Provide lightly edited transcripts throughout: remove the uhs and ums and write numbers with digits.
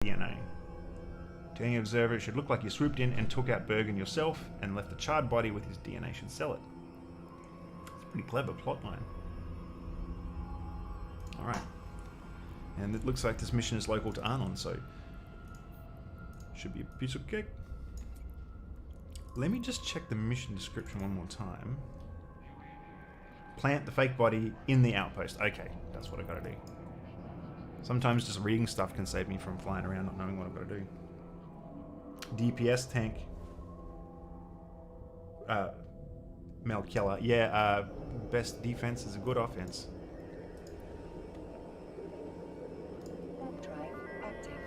DNA. To any observer, it should look like you swooped in and took out Bergen yourself and left the charred body with his DNA should sell it. It's a pretty clever plotline. Alright. And it looks like this mission is local to Arnon, so should be a piece of cake. Let me just check the mission description one more time. Plant the fake body in the outpost. Okay, that's what I gotta do. Sometimes just reading stuff can save me from flying around not knowing what I've got to do. DPS tank. Malkella. Yeah, best defense is a good offense. Warp drive active.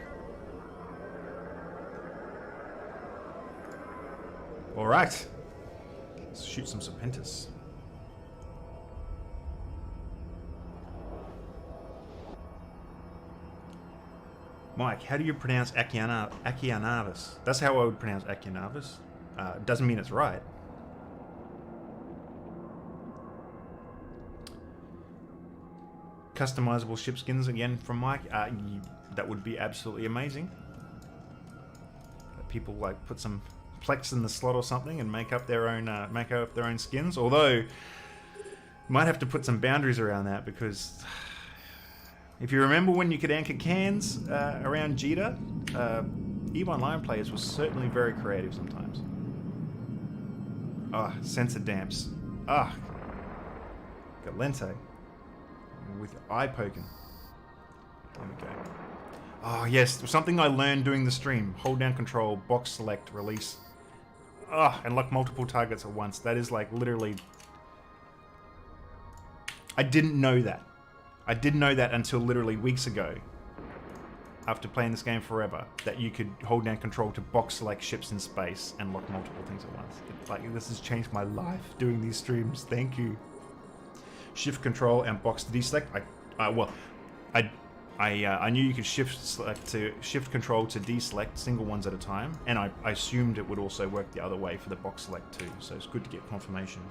Alright. Let's shoot some Serpentis. Mike, how do you pronounce Akianavis? That's how I would pronounce Akianavis. Doesn't mean it's right. Customizable ship skins again from Mike. That would be absolutely amazing. People like put some plex in the slot or something and make up their own skins. Although, you might have to put some boundaries around that because. If you remember when you could anchor cans around Jita, EVE Online players were certainly very creative sometimes. Ah, sensor damps. Ah, Galente. With eye poking. There we go. Oh yes, something I learned doing the stream. Hold down control, box select, release. Ah, and lock multiple targets at once. That is like literally... I didn't know that. I didn't know that until literally weeks ago, after playing this game forever, that you could hold down control to box select ships in space and lock multiple things at once. It's like, this has changed my life doing these streams. Thank you. Shift control and box to deselect. I knew you could shift control to deselect single ones at a time, and I assumed it would also work the other way for the box select too. So it's good to get confirmation.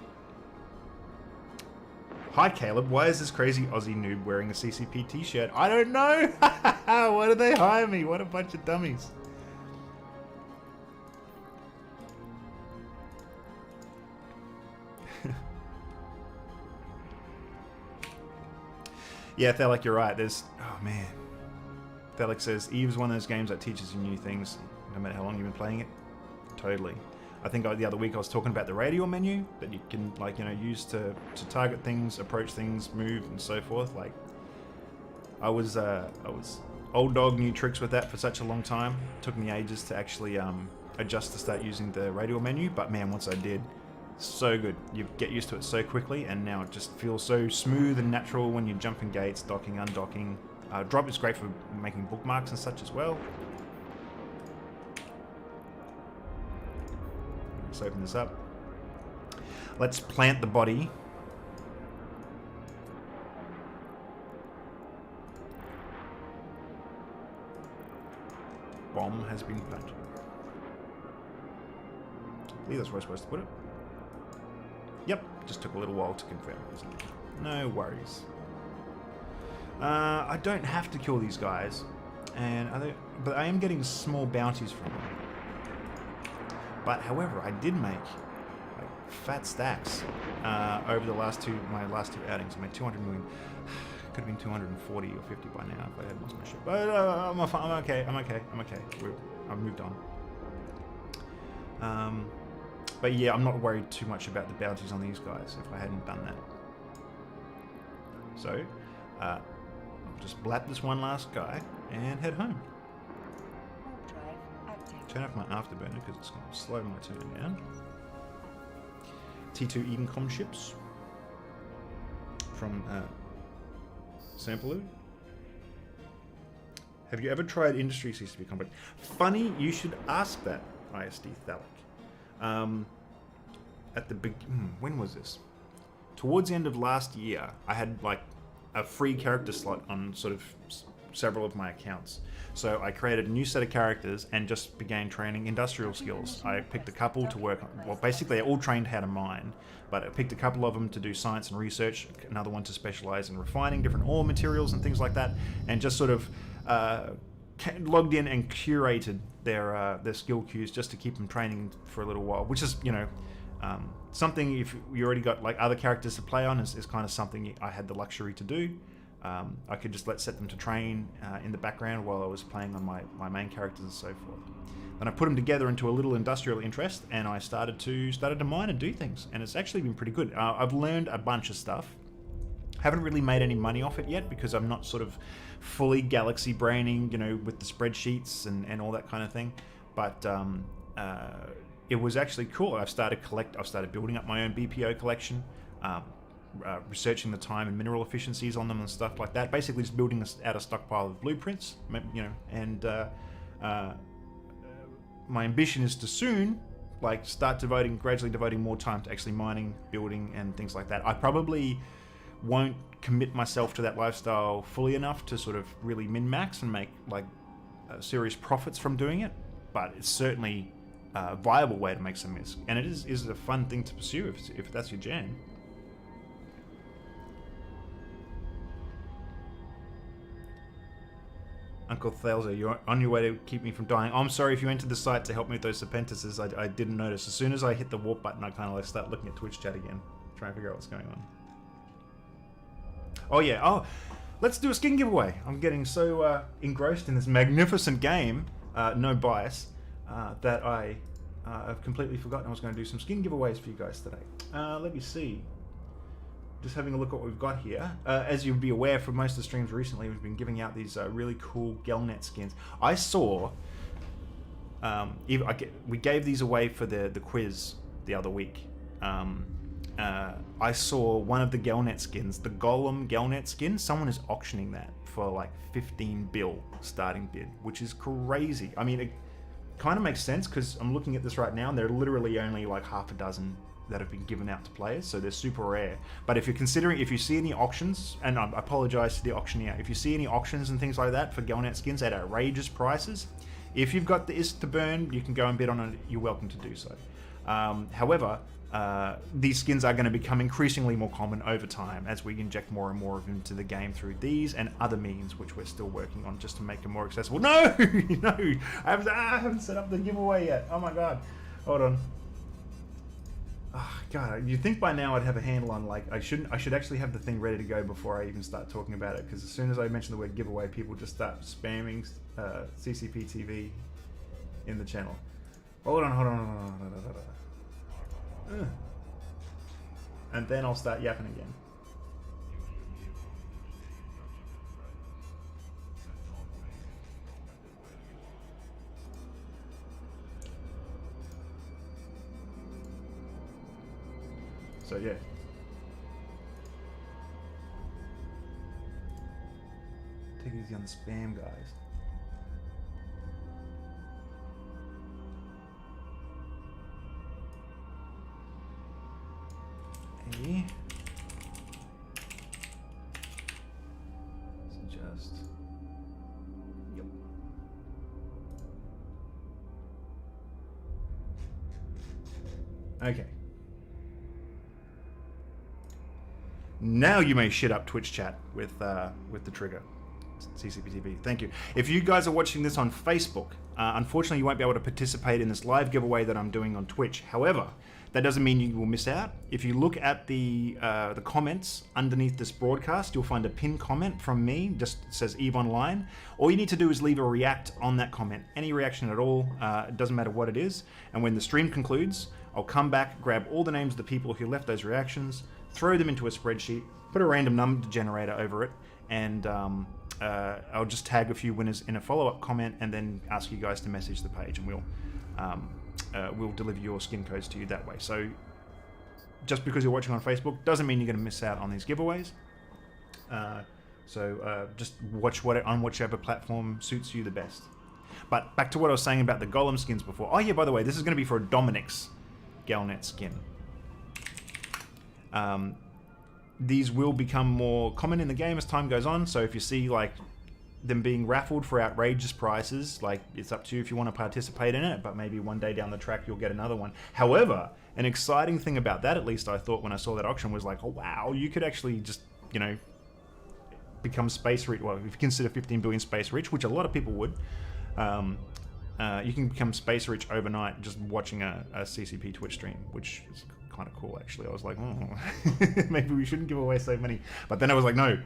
Hi Caleb, why is this crazy Aussie noob wearing a CCP t-shirt? I don't know! Why did they hire me? What a bunch of dummies. Yeah, Thelic, you're right. There's... Oh man. Thelic says, EVE's one of those games that teaches you new things, no matter how long you've been playing it. Totally. I think the other week I was talking about the radial menu that you can, like, you know, use to target things, approach things, move, and so forth. Like, I was old dog new tricks with that for such a long time. It took me ages to actually adjust to start using the radial menu, but man, once I did, so good. You get used to it so quickly, and now it just feels so smooth and natural when you're jumping gates, docking, undocking. Drop is great for making bookmarks and such as well. Let's open this up. Let's plant the body. Bomb has been planted. I believe that's where I'm supposed to put it. Yep, just took a little while to confirm. No worries. I don't have to kill these guys, but I am getting small bounties from them. But however, I did make like fat stacks over the my last two outings. I made 200 million. Could have been 240 or 50 by now if I had lost my ship. But I'm okay. I'm okay. I've moved on. But yeah, I'm not worried too much about the bounties on these guys if I hadn't done that. So I'll just blap this one last guy and head home. Turn off my afterburner because it's going to slow my turn down. T2 Edencom ships from Samploo. Have you ever tried Industry CCP Convict? Funny you should ask that, ISD Thalic. At the when was this? Towards the end of last year, I had like a free character slot on sort of several of my accounts. So I created a new set of characters and just began training industrial skills. I picked a couple to work on, well basically they all trained how to mine, but I picked a couple of them to do science and research, another one to specialize in refining different ore materials and things like that, and just sort of logged in and curated their skill queues just to keep them training for a little while, which is, you know, something if you already got like other characters to play on is kind of something I had the luxury to do. I could just set them to train in the background while I was playing on my main characters and so forth. Then I put them together into a little industrial interest, and I started to mine and do things, and it's actually been pretty good. I've learned a bunch of stuff. Haven't really made any money off it yet because I'm not sort of fully galaxy braining, you know, with the spreadsheets and all that kind of thing. But it was actually cool. I've started building up my own BPO collection, researching the time and mineral efficiencies on them and stuff like that. Basically, just building out a stockpile of blueprints, you know. And my ambition is to soon, like, start gradually devoting more time to actually mining, building, and things like that. I probably won't commit myself to that lifestyle fully enough to sort of really min-max and make like serious profits from doing it, but it's certainly a viable way to make some misc, and it is a fun thing to pursue if that's your jam. Uncle Thalza, you're on your way to keep me from dying. I'm sorry if you entered the site to help me with those serpentices. I didn't notice. As soon as I hit the warp button, I kind of like start looking at Twitch chat again, trying to figure out what's going on. Oh yeah, let's do a skin giveaway. I'm getting so engrossed in this magnificent game, no bias, that I have completely forgotten I was going to do some skin giveaways for you guys today. Let me see. Just having a look at what we've got here. As you'll be aware, for most of the streams recently, we've been giving out these really cool Gelnet skins. I saw, we gave these away for the quiz the other week. I saw one of the Gelnet skins, the Golem Gelnet skin. Someone is auctioning that for like 15 bill starting bid, which is crazy. I mean, it kind of makes sense because I'm looking at this right now and there are literally only like half a dozen that have been given out to players, so they're super rare. But if you see any auctions, and I apologize to the auctioneer, if you see any auctions and things like that for Gelnet skins at outrageous prices, if you've got the ISK to burn, you can go and bid on it. You're welcome to do so. However, these skins are going to become increasingly more common over time as we inject more and more of them into the game through these and other means, which we're still working on just to make them more accessible. No, no, I haven't set up the giveaway yet. Oh my god, hold on. Oh god, you'd think by now I'd have a handle on, like, I should actually have the thing ready to go before I even start talking about it, because as soon as I mention the word giveaway, people just start spamming CCP TV in the channel. Hold on. And then I'll start yapping again. So yeah. Take it easy on the spam, guys. Hey. So just. Yep. Okay. Now you may shit up Twitch chat with the trigger. CCPTV. Thank you. If you guys are watching this on Facebook, unfortunately you won't be able to participate in this live giveaway that I'm doing on Twitch. However, that doesn't mean you will miss out. If you look at the comments underneath this broadcast, you'll find a pinned comment from me. Just says Eve Online. All you need to do is leave a react on that comment. Any reaction at all. It doesn't matter what it is. And when the stream concludes, I'll come back, grab all the names of the people who left those reactions, throw them into a spreadsheet, put a random number generator over it, and I'll just tag a few winners in a follow-up comment and then ask you guys to message the page, and we'll deliver your skin codes to you that way. So just because you're watching on Facebook doesn't mean you're going to miss out on these giveaways. So just watch on whichever platform suits you the best. But back to what I was saying about the Golem skins before. Oh yeah, by the way, this is going to be for a Dominic's Galnet skin. These will become more common in the game as time goes on, so if you see like them being raffled for outrageous prices, like, it's up to you if you want to participate in it, but maybe one day down the track you'll get another one. However, an exciting thing about that, at least I thought when I saw that auction, was like, oh wow, you could actually just, you know, become space rich, well, if you consider 15 billion space rich, which a lot of people would, you can become space rich overnight just watching a CCP Twitch stream, which is kind of cool, actually. I was like, oh, maybe we shouldn't give away so many. But then I was like, no,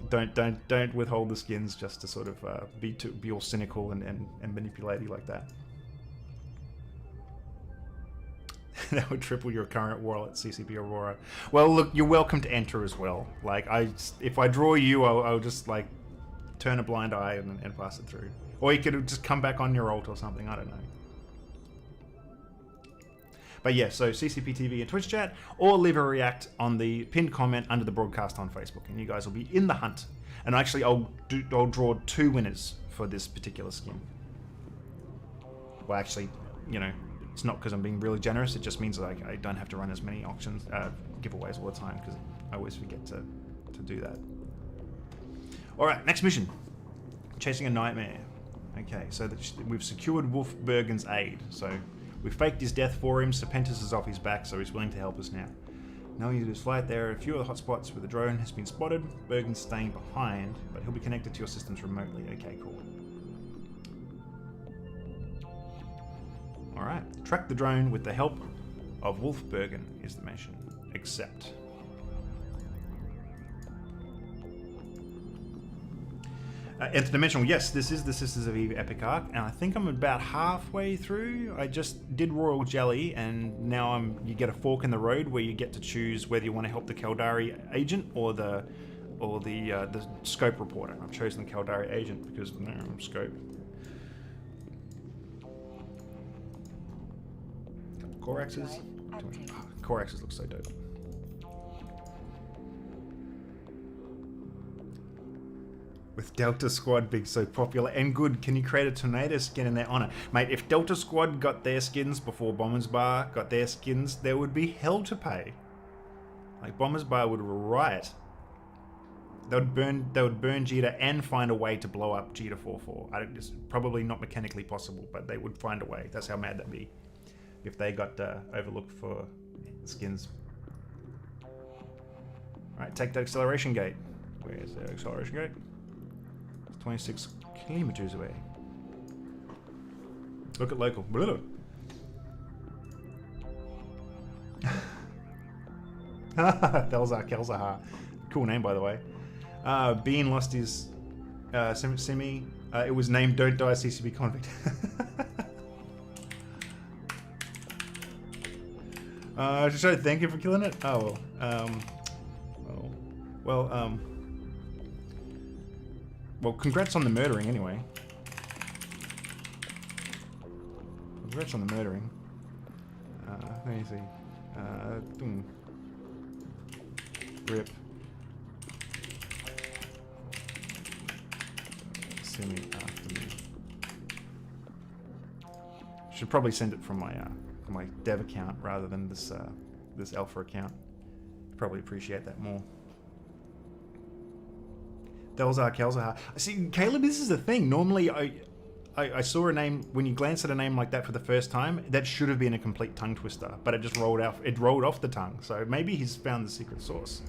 don't withhold the skins just to sort of be all cynical and manipulative like that. That would triple your current wallet, CCP Aurora. Well, look, you're welcome to enter as well. Like, if I draw you, I'll just like turn a blind eye and pass it through. Or you could just come back on your alt or something. I don't know. But yeah, so CCP TV and Twitch chat, or leave a react on the pinned comment under the broadcast on Facebook, and you guys will be in the hunt. And actually, I'll draw 2 winners for this particular skin. Well, actually, you know, it's not because I'm being really generous. It just means like I don't have to run as many auctions, giveaways all the time, because I always forget to do that. All right, next mission: chasing a nightmare. Okay, so we've secured Wolfbergen's aid. So we faked his death for him. Serpentis is off his back, so he's willing to help us now. Knowing he was flight, there are a few other hotspots where the drone has been spotted. Bergen's staying behind, but he'll be connected to your systems remotely. Okay, cool. Alright, track the drone with the help of Wolfbergen is the mission. Accept. Interdimensional, yes, this is the Sisters of Eve Epic Arc, and I think I'm about halfway through. I just did Royal Jelly, and now you get a fork in the road where you get to choose whether you want to help the Caldari agent or the scope reporter. I've chosen the Caldari agent because I'm scope. Core axes. Core axes look so dope. With Delta Squad being so popular and good, can you create a tornado skin in their honor? Mate, if Delta Squad got their skins before Bombers Bar got their skins, there would be hell to pay. Like, Bombers Bar would riot. They would burn Jita and find a way to blow up Jita 4-4. It's probably not mechanically possible, but they would find a way. That's how mad that'd be if they got overlooked for the skins. Alright, take the acceleration gate. Where's the acceleration gate? 26 kilometers away. Look at local. Thelzar Kelzahar. Cool name, by the way. Bean lost his semi. It was named Don't Die CCP Convict. Should I thank him for killing it? Oh, well. Well, congrats on the murdering, anyway. Congrats on the murdering. Let me see. Boom. Rip. Send me after me. Should probably send it from my dev account rather than this this alpha account. Probably appreciate that more. Delzar Kelzahar. See, Caleb, this is the thing. Normally, I saw a name, when you glance at a name like that for the first time, that should have been a complete tongue twister, but it just rolled off the tongue. So maybe he's found the secret sauce.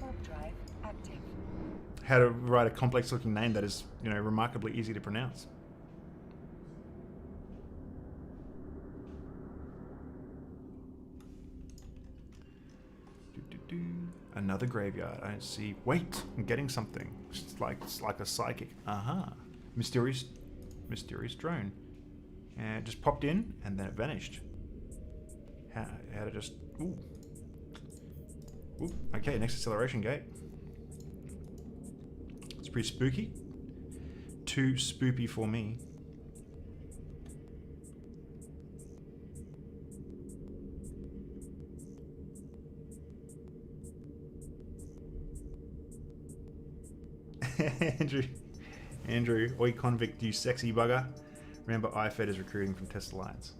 How to write a complex looking name that is, you know, remarkably easy to pronounce. Another graveyard. I don't see. Wait, I'm getting something. It's like a psychic. Aha. Mysterious drone. And it just popped in and then it vanished. How to just. Ooh. Ooh. Okay, next acceleration gate. It's pretty spooky. Too spoopy for me. Andrew, oi convict, you sexy bugger. Remember, IFED is recruiting from Test Alliance.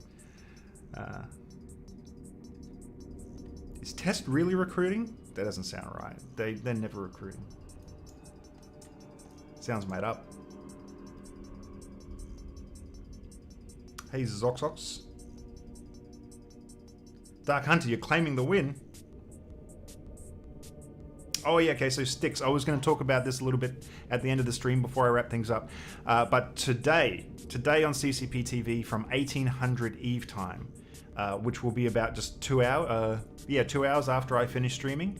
Is Test really recruiting? That doesn't sound right. They're never recruiting. Sounds made up. Hey, Zoxox. Dark Hunter, you're claiming the win. Oh yeah, okay, so sticks. I was going to talk about this a little bit at the end of the stream before I wrap things up. But today on CCP TV from 1800 Eve time, which will be about just 2 hours, 2 hours after I finish streaming,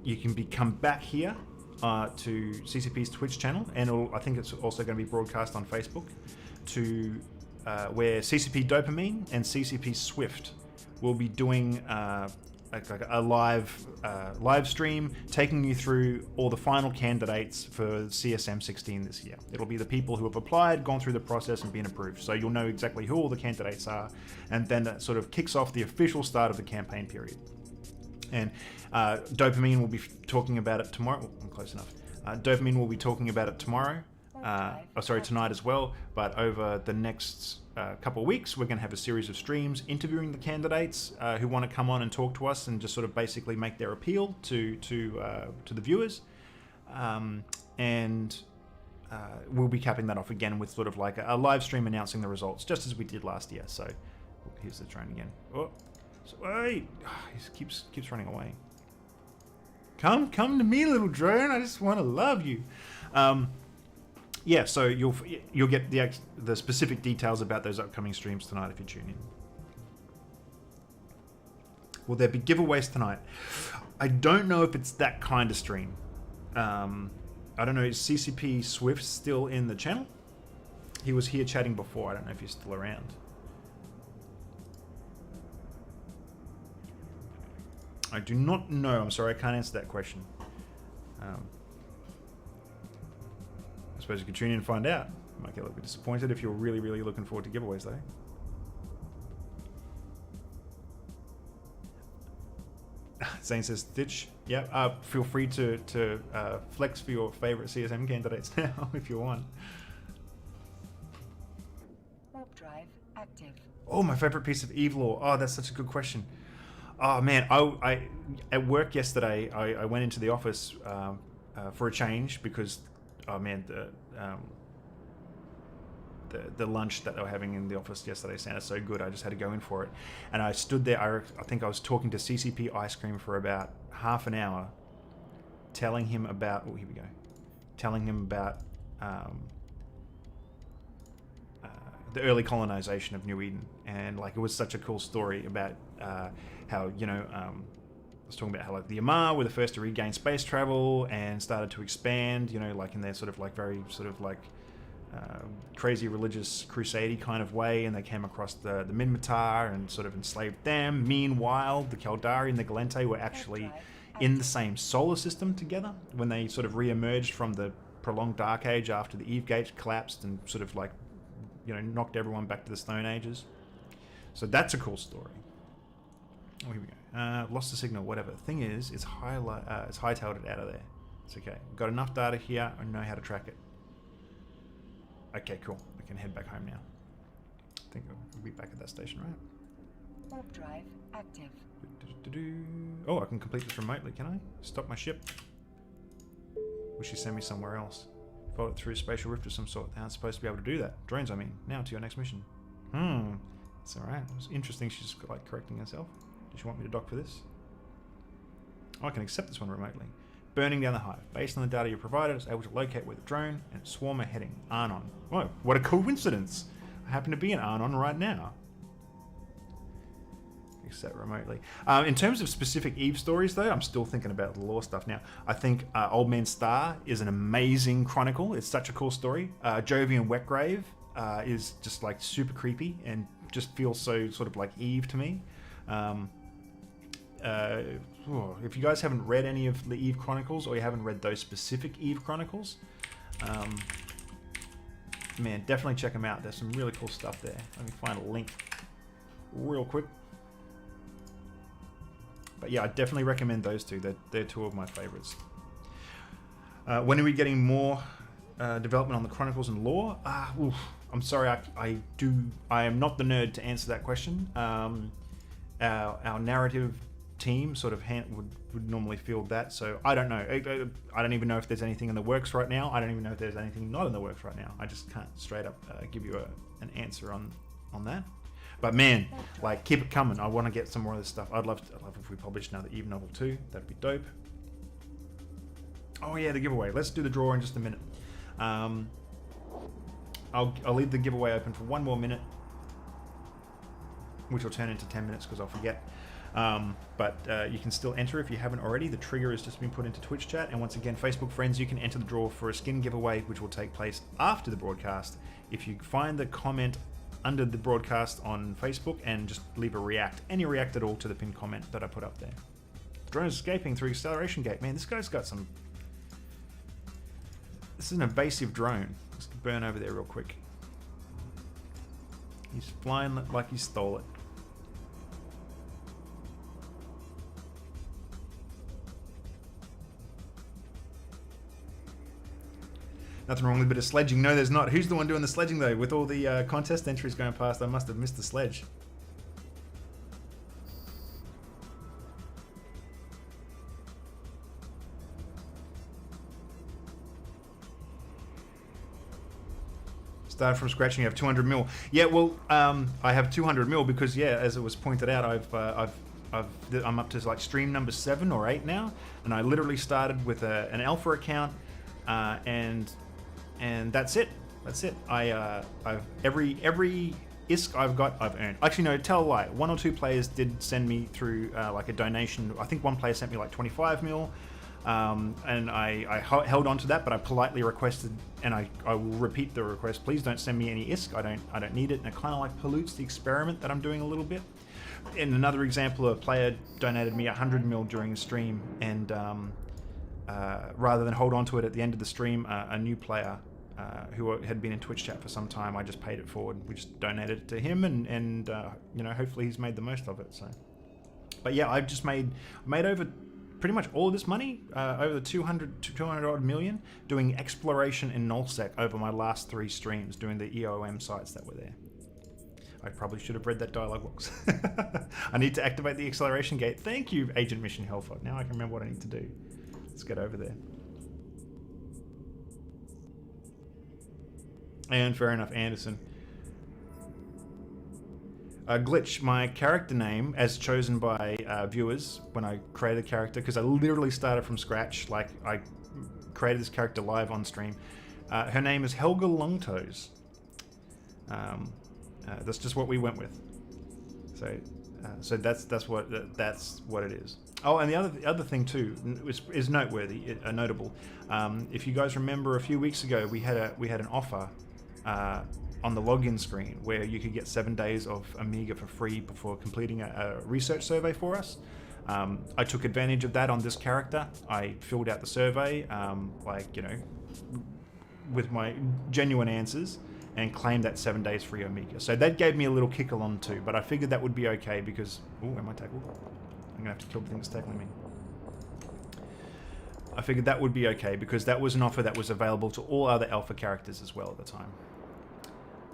you can come back here to CCP's Twitch channel, and I think it's also going to be broadcast on Facebook, to where CCP Dopamine and CCP Swift will be doing a live stream taking you through all the final candidates for CSM 16 this year. It'll be the people who have applied, gone through the process, and been approved. So you'll know exactly who all the candidates are, and then that sort of kicks off the official start of the campaign period. And Dopamine will be talking about it tomorrow. Oh, I'm close enough. Dopamine will be talking about it tomorrow. Tonight as well. But over the next couple of weeks, we're going to have a series of streams interviewing the candidates who want to come on and talk to us and just sort of basically make their appeal to the viewers. We'll be capping that off again with sort of like a live stream announcing the results, just as we did last year. So here's the drone again. Oh, so, wait, he keeps running away. Come to me, little drone. I just want to love you. Yeah, so you'll get the specific details about those upcoming streams tonight if you tune in. Will there be giveaways tonight? I don't know if it's that kind of stream. I don't know, is CCP Swift still in the channel? He was here chatting before. I don't know if he's still around. I do not know. I'm sorry, I can't answer that question. I suppose you could tune in and find out. You might get a little bit disappointed if you're really, really looking forward to giveaways, though. Zane says, Stitch. Yeah, feel free to flex for your favorite CSM candidates now if you want. Warp drive active. Oh, my favorite piece of Eve lore. Oh, that's such a good question. Oh man, I at work yesterday, I went into the office for a change because, oh man, the lunch that they were having in the office yesterday sounded so good. I just had to go in for it, and I stood there. I think I was talking to CCP Ice Cream for about half an hour, telling him about. Oh, here we go. Telling him about the early colonization of New Eden, and like it was such a cool story about how I was talking about how like the Amar were the first to regain space travel and started to expand, like in their sort of like very sort of like crazy religious crusade kind of way, and they came across the Minmatar and sort of enslaved them. Meanwhile, the Caldari and the Galente were actually in the same solar system together when they sort of re-emerged from the prolonged Dark Age after the Eve Gate collapsed and sort of like knocked everyone back to the Stone Ages. So that's a cool story. Oh, here we go. Lost the signal, whatever. The thing is, it's hightailed it out of there. It's okay. Got enough data here. I know how to track it. Okay, cool. I can head back home now. I think we'll be back at that station, right? Warp drive active. Oh, I can complete this remotely, can I? Stop my ship. Will she send me somewhere else? Fold it through a spatial rift of some sort. They aren't supposed to be able to do that. Drones, I mean. Now to your next mission. It's alright. It's interesting she's just like correcting herself. Does she want me to dock for this? Oh, I can accept this one remotely. Burning down the hive. Based on the data you provided, I was able to locate where the drone and its swarm are heading. Arnon. Whoa, what a coincidence. I happen to be in Arnon right now. Accept remotely. In terms of specific Eve stories, though, I'm still thinking about the lore stuff now. I think Old Man Star is an amazing chronicle. It's such a cool story. Jovian Wetgrave is just like super creepy and just feels so sort of like Eve to me. If you guys haven't read any of the Eve Chronicles, or you haven't read those specific Eve Chronicles, man, definitely check them out. There's some really cool stuff there. Let me find a link real quick. But yeah, I definitely recommend those two. They're two of my favorites. When are we getting more development on the Chronicles and lore? I'm sorry, I am not the nerd to answer that question. Our narrative team sort of would normally field that, so I don't know. I don't even know if there's anything in the works right now. I don't even know if there's anything not in the works right now. I just can't straight up give you an answer on that. But man, like, keep it coming. I want to get some more of this stuff. I'd love if we published another Eve novel too. That'd be dope. Oh yeah, the giveaway. Let's do the draw in just a minute. I'll leave the giveaway open for one more minute, which will turn into 10 minutes because I'll forget. But you can still enter if you haven't already. The trigger has just been put into Twitch chat. And once again, Facebook friends, you can enter the draw for a skin giveaway, which will take place after the broadcast. If you find the comment under the broadcast on Facebook and just leave a react, any react at all to the pinned comment that I put up there. The drone is escaping through acceleration gate. Man, this guy's got some... This is an evasive drone. Let's burn over there real quick. He's flying like he stole it. Nothing wrong with a bit of sledging. No, there's not. Who's the one doing the sledging, though? With all the contest entries going past, I must have missed the sledge. Started from scratch and you have 200 mil. Yeah, well, I have 200 mil because, yeah, as it was pointed out, I'm up to like stream number 7 or 8 now, and I literally started with an alpha account, and that's it. That's it. I've every ISK I've got, I've earned. Actually, no, tell a lie. 1 or 2 players did send me through like a donation. I think one player sent me like 25 mil. And I held on to that, but I politely requested, and I will repeat the request, please don't send me any ISK, I don't need it, and it kind of like pollutes the experiment that I'm doing a little bit. In another example, a player donated me 100 mil during the stream, and rather than hold on to it at the end of the stream, a new player who had been in Twitch chat for some time, I just paid it forward. We just donated it to him, and you know, hopefully he's made the most of it. So, but yeah, I've just made over pretty much all of this money, over the 200 odd million, doing exploration in nullsec over my last 3 streams, doing the EOM sites that were there. I probably should have read that dialogue box. I need to activate the acceleration gate. Thank you, Agent Mission Hellfog. Now I can remember what I need to do. Let's get over there. And fair enough, Anderson. Glitch, my character name, as chosen by viewers when I created a character, because I literally started from scratch, like I created this character live on stream. Her name is Helga Longtoes. That's just what we went with. So that's what it is. Oh, and the other thing too is noteworthy, notable. If you guys remember, a few weeks ago we had an offer on the login screen where you could get 7 days of Amiga for free before completing a research survey for us. I took advantage of that on this character. I filled out the survey, like, you know, with my genuine answers, and claimed that 7 days free Amiga. So that gave me a little kick along too, but I figured that would be okay because... Ooh, am I tackled? I'm gonna have to kill the thing that's tackling me. I figured that would be okay because that was an offer that was available to all other alpha characters as well at the time.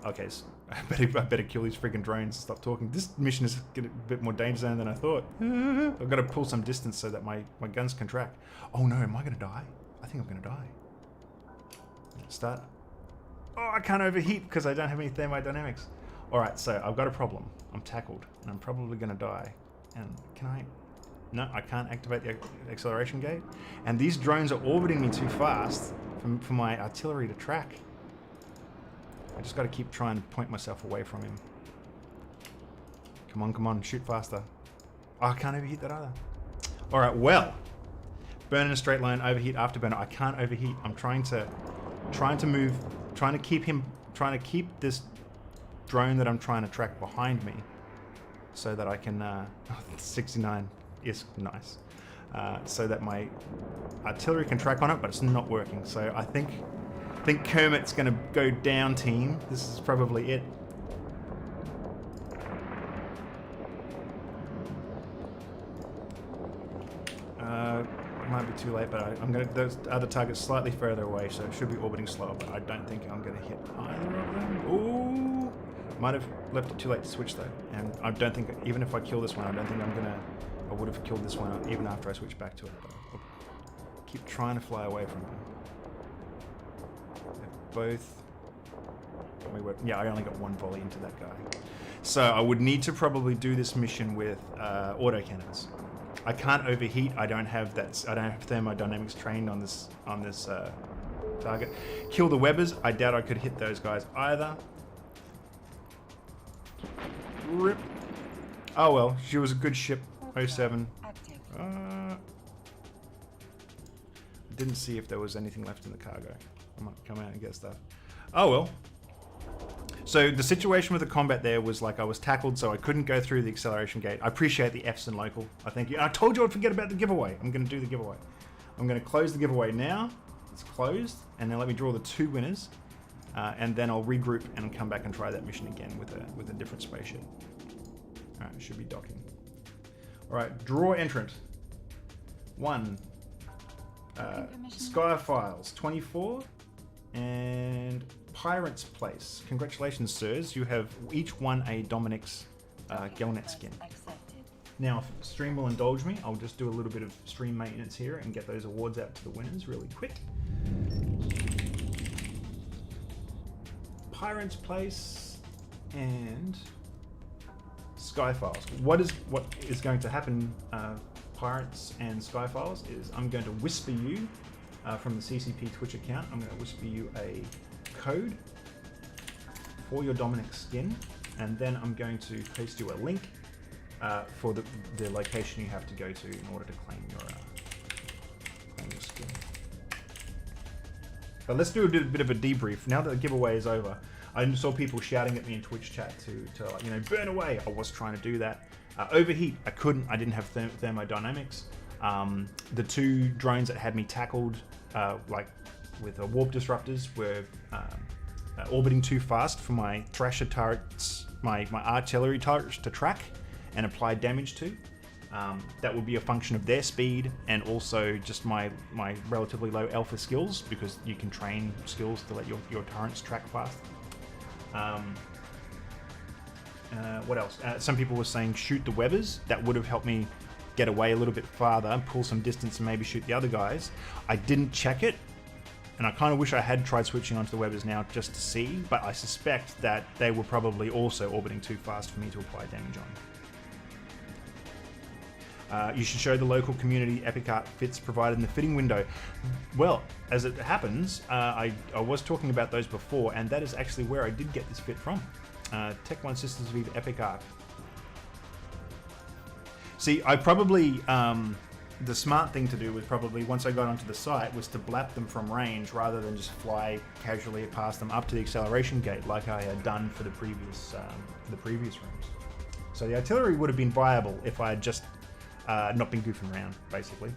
Okay, so I better kill these freaking drones and stop talking. This mission is getting a bit more danger zone than I thought. I've got to pull some distance so that my guns can track. Oh no, am I going to die? I think I'm going to die. Start. Oh, I can't overheat because I don't have any thermodynamics. Alright, so I've got a problem. I'm tackled and I'm probably going to die. And can I... No, I can't activate the acceleration gate. And these drones are orbiting me too fast for my artillery to track. I just got to keep trying to point myself away from him. Come on, shoot faster. Oh, I can't overheat that either. Alright, well. Burn in a straight line, overheat, afterburner. I can't overheat. I'm trying to move, trying to keep this drone that I'm trying to track behind me so that I can, 69 is nice. So that my artillery can track on it, but it's not working. So I think Kermit's going to go down, team. This is probably it. It might be too late, but I'm going to... Those other targets slightly further away, so it should be orbiting slower, but I don't think I'm going to hit either of them. Ooh! Might have left it too late to switch, though. And I don't think... Even if I kill this one, I don't think I'm going to... I would have killed this one even after I switched back to it, but I'll keep trying to fly away from them. Both. Yeah, I only got 1 volley into that guy. So I would need to probably do this mission with autocannons. I can't overheat. I don't have thermodynamics trained on this target. Kill the webbers. I doubt I could hit those guys either. Rip. Oh well, she was a good ship. 07. Didn't see if there was anything left in the cargo. I might come out and get stuff. Oh well. So the situation with the combat there was like I was tackled, so I couldn't go through the acceleration gate. I appreciate the Fs and local. I thank you. I told you I'd forget about the giveaway. I'm going to do the giveaway. I'm going to close the giveaway now. It's closed, and then let me draw the 2 winners, and then I'll regroup and come back and try that mission again with a different spaceship. All right, it should be docking. All right, draw entrant. 1. Sky Files 24 and Pirate's Place. Congratulations, sirs. You have each won a Dominic's Gelnet skin. Now, if stream will indulge me, I'll just do a little bit of stream maintenance here and get those awards out to the winners really quick. Pirate's Place and Sky Files. What is going to happen, Pirates and Sky Files, is I'm going to whisper you from the CCP Twitch account. I'm going to whisper you a code for your Dominic skin, and then I'm going to paste you a link for the location you have to go to in order to claim your skin. But let's do a bit of a debrief. Now that the giveaway is over, I saw people shouting at me in Twitch chat to like, you know, burn away. I was trying to do that. Overheat, I couldn't. I didn't have thermodynamics. The 2 drones that had me tackled, like with warp disruptors, were orbiting too fast for my thrasher turrets, my artillery turrets to track and apply damage to. That would be a function of their speed and also just my relatively low alpha skills, because you can train skills to let your turrets track fast. What else? Some people were saying shoot the webbers. That would have helped me get away a little bit farther, pull some distance, and maybe shoot the other guys. I didn't check it, and I kind of wish I had tried switching onto the webbers now just to see, but I suspect that they were probably also orbiting too fast for me to apply damage on. You should show the local community epic art fits provided in the fitting window. Well, as it happens, I was talking about those before, and that is actually where I did get this fit from. Tech One Sisters of Eve epic art. See, I probably, the smart thing to do was probably, once I got onto the site, was to blap them from range rather than just fly casually past them up to the acceleration gate like I had done for the previous rooms. So the artillery would have been viable if I had just not been goofing around, basically.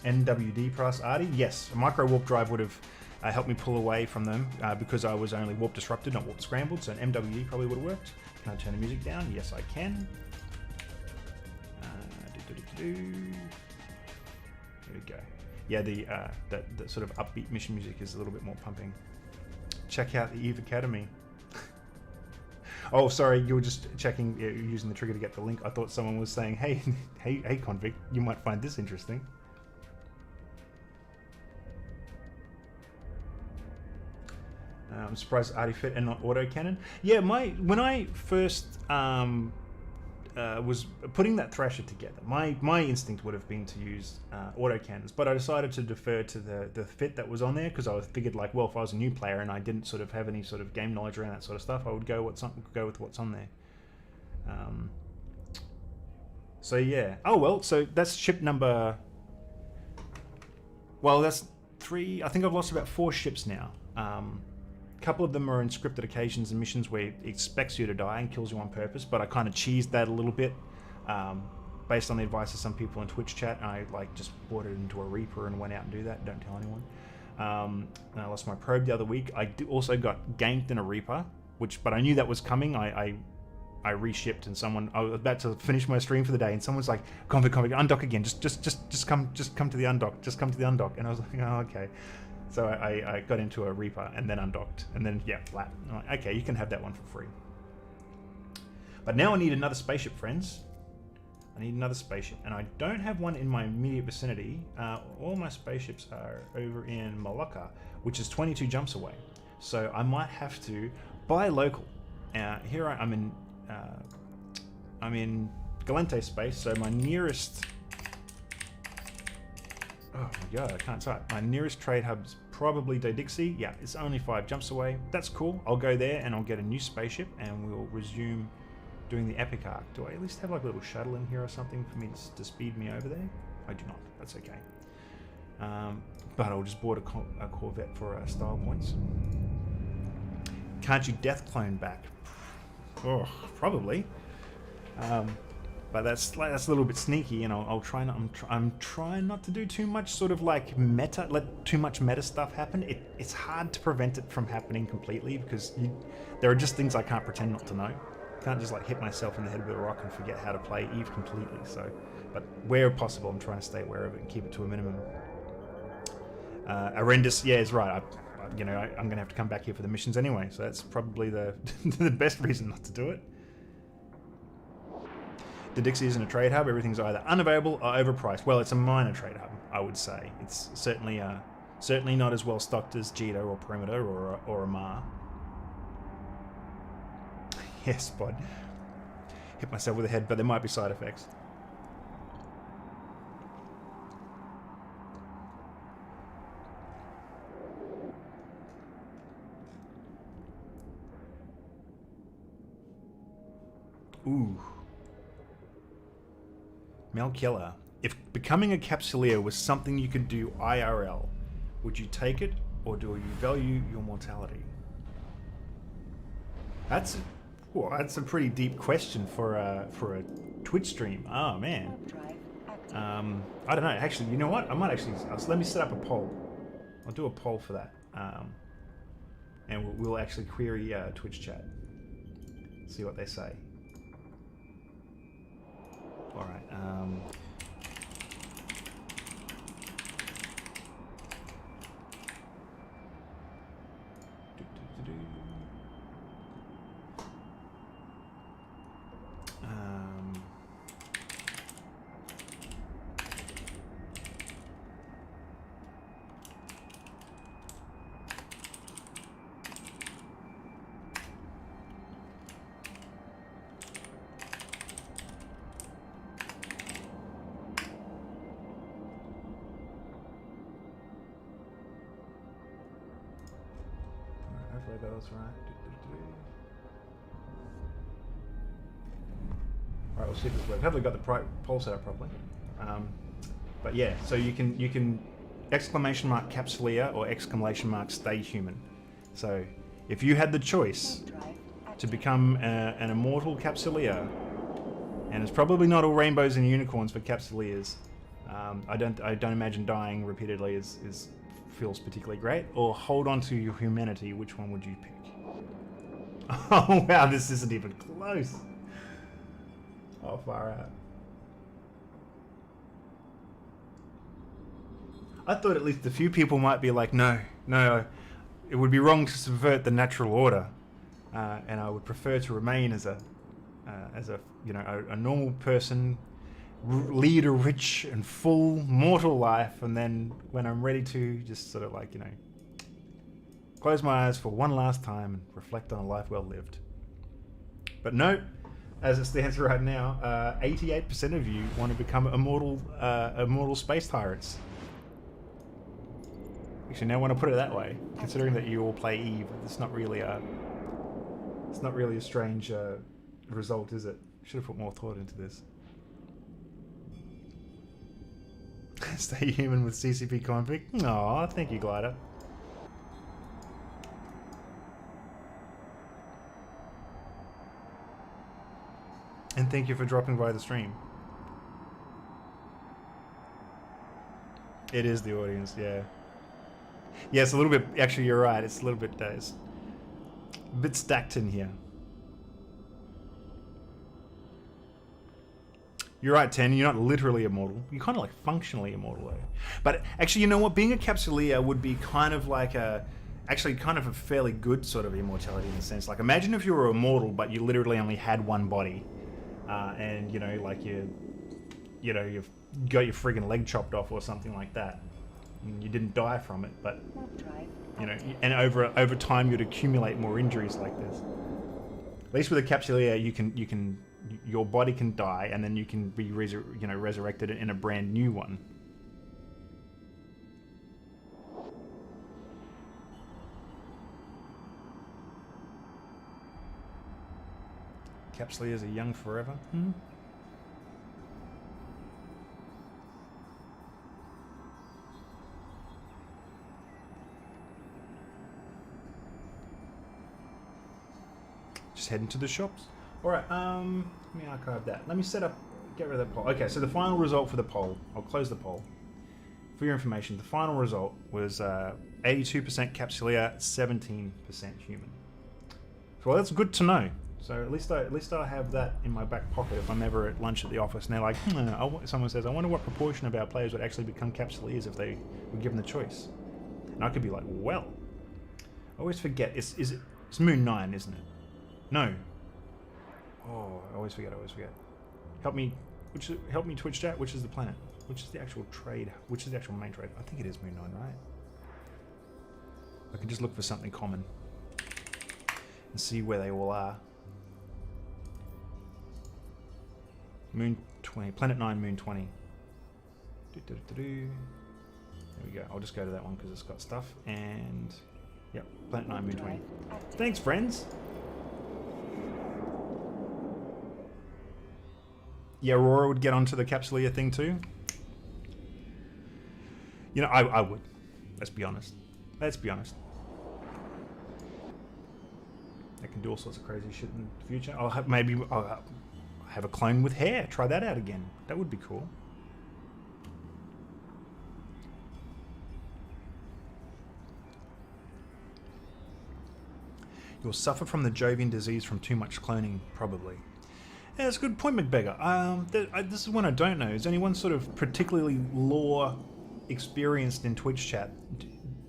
NWD plus Artie? Yes, a micro warp drive would have helped me pull away from them because I was only warp disrupted, not warp scrambled, so an MWD probably would have worked. Can I turn the music down? Yes, I can. Here we go. Yeah, the sort of upbeat mission music is a little bit more pumping. Check out the Eve Academy. Oh, sorry, you were just checking, using the trigger to get the link. I thought someone was saying, hey, Convict, you might find this interesting. I'm surprised Artifit and not autocannon. Yeah, when I first was putting that Thrasher together, my instinct would have been to use autocannons, but I decided to defer to the fit that was on there, because I figured, like, well, if I was a new player and I didn't sort of have any sort of game knowledge around that sort of stuff, I would go with what's on there. So yeah. Oh well, so that's ship number. Well, that's 3. I think I've lost about 4 ships now. A couple of them are in scripted occasions and missions where it expects you to die and kills you on purpose, but I kind of cheesed that a little bit based on the advice of some people in Twitch chat. I just brought it into a Reaper and went out and do that. Don't tell anyone. And I lost my probe the other week. I also got ganked in a Reaper, but I knew that was coming. I reshipped, and I was about to finish my stream for the day, and someone's like, "Convict, undock again. Just come to the undock. Just come to the undock." And I was like, "Oh, okay." So I got into a Reaper and then undocked, and then flat. I'm like, okay, you can have that one for free. But now I need another spaceship, friends. I need another spaceship, and I don't have one in my immediate vicinity. All my spaceships are over in Malacca, which is 22 jumps away. So I might have to buy local. Here I'm in Galente space, so my nearest... Oh my god, I can't type. My nearest trade hub's probably Dodixie. Yeah, it's only 5 jumps away. That's cool. I'll go there and I'll get a new spaceship and we'll resume doing the Epic Arc. Do I at least have like a little shuttle in here or something for me to speed me over there? I do not. That's okay. But I'll just board a Corvette for style points. Can't you death clone back? Oh, probably. But that's a little bit sneaky, and I'll try not. I'm trying not to do too much sort of like let too much meta stuff happen. It's hard to prevent it from happening completely because there are just things I can't pretend not to know. Can't just like hit myself in the head with a rock and forget how to play Eve completely. So, but where possible, I'm trying to stay aware of it and keep it to a minimum. Horrendous, yeah, is right. I'm gonna have to come back here for the missions anyway, so that's probably the the best reason not to do it. The Dixie isn't a trade hub. Everything's either unavailable or overpriced. Well, it's a minor trade hub, I would say. It's certainly not as well stocked as Jito or Perimeter or Amar. Yes, bud. Hit myself with the head, but there might be side effects. Ooh. Mel Keller. If becoming a Capsuleer was something you could do IRL, would you take it or do you value your mortality? That's a pretty deep question for a Twitch stream. Oh man. I don't know. Actually, you know what? I might actually let me set up a poll. I'll do a poll for that, and we'll actually query Twitch chat. See what they say. All right. Hopefully that was right. Alright, we'll see if this works. Hopefully got the poll set up properly. But yeah, so you can exclamation mark Capsuleer or exclamation mark stay human. So if you had the choice to become an immortal Capsuleer, and it's probably not all rainbows and unicorns for Capsuleers. I don't imagine dying repeatedly feels particularly great. Or hold on to your humanity. Which one would you pick? Oh wow, this isn't even close. Oh, far out. I thought at least a few people might be like, no, it would be wrong to subvert the natural order, and I would prefer to remain as a normal person, lead a rich and full mortal life, and then when I'm ready to, just sort of like, close my eyes for one last time and reflect on a life well lived. But no, as it stands right now, 88% of you want to become immortal space tyrants. Actually, now when I put it that way, considering that you all play Eve, it's not really a strange result, is it? Should have put more thought into this. Stay human with CCP Convict. Aw, thank you, Glider. And thank you for dropping by the stream. It is the audience, yeah. Yeah, it's a little bit... Actually, you're right. It's a little bit... It's a bit stacked in here. You're right, Ten. You're not literally immortal. You're kind of like functionally immortal, though. But actually, you know what? Being a Capsuleer would be kind of like actually kind of a fairly good sort of immortality in the sense. Like, imagine if you were immortal, but you literally only had one body. And, you've got your friggin' leg chopped off or something like that. And you didn't die from it, but, and over time you'd accumulate more injuries like this. At least with a Capsuleer, you can your body can die, and then you can be resurrected in a brand new one. Capsuleers are young forever. Just heading to the shops. Alright, let me archive that. Let me get rid of that poll. Okay, so the final result for the poll, I'll close the poll. For your information, the final result was 82% Capsuleer, 17% human. Well, that's good to know. So at least I have that in my back pocket if I'm ever at lunch at the office and they're like, someone says, I wonder what proportion of our players would actually become Capsuleers if they were given the choice. And I could be like, well, I always forget. It's Moon 9, isn't it? No. Oh, I always forget. Help me Twitch chat. Which is the planet? Which is the actual trade? Which is the actual main trade? I think it is Moon 9, right? I can just look for something common and see where they all are. Moon 20, Planet 9, Moon 20. There we go. I'll just go to that one because it's got stuff. And yep, Planet 9, Moon 20. Thanks, friends. Yeah, Aurora would get onto the Capsuleer thing too. You know, I would. Let's be honest. I can do all sorts of crazy shit in the future. I'll have a clone with hair. Try that out again. That would be cool. You'll suffer from the Jovian disease from too much cloning, probably. Yeah, that's a good point, McBeggar. This is one I don't know. Is anyone sort of particularly lore experienced in Twitch chat?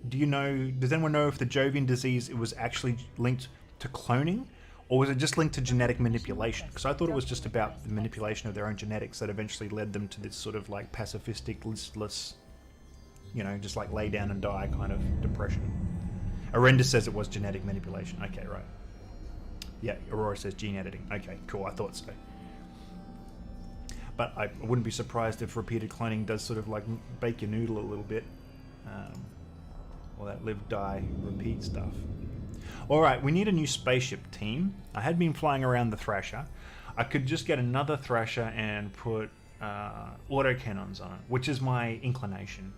Do you know? Does anyone know if the Jovian disease was actually linked to cloning, or was it just linked to genetic manipulation? Because I thought it was just about the manipulation of their own genetics that eventually led them to this sort of like pacifistic, listless, just like lay down and die kind of depression. Arenda says it was genetic manipulation. Okay, right. Yeah, Aurora says gene editing. Okay, cool. I thought so. But I wouldn't be surprised if repeated cloning does sort of like bake your noodle a little bit. All that live, die, repeat stuff. Alright, we need a new spaceship team. I had been flying around the Thrasher. I could just get another Thrasher and put autocannons on it, which is my inclination.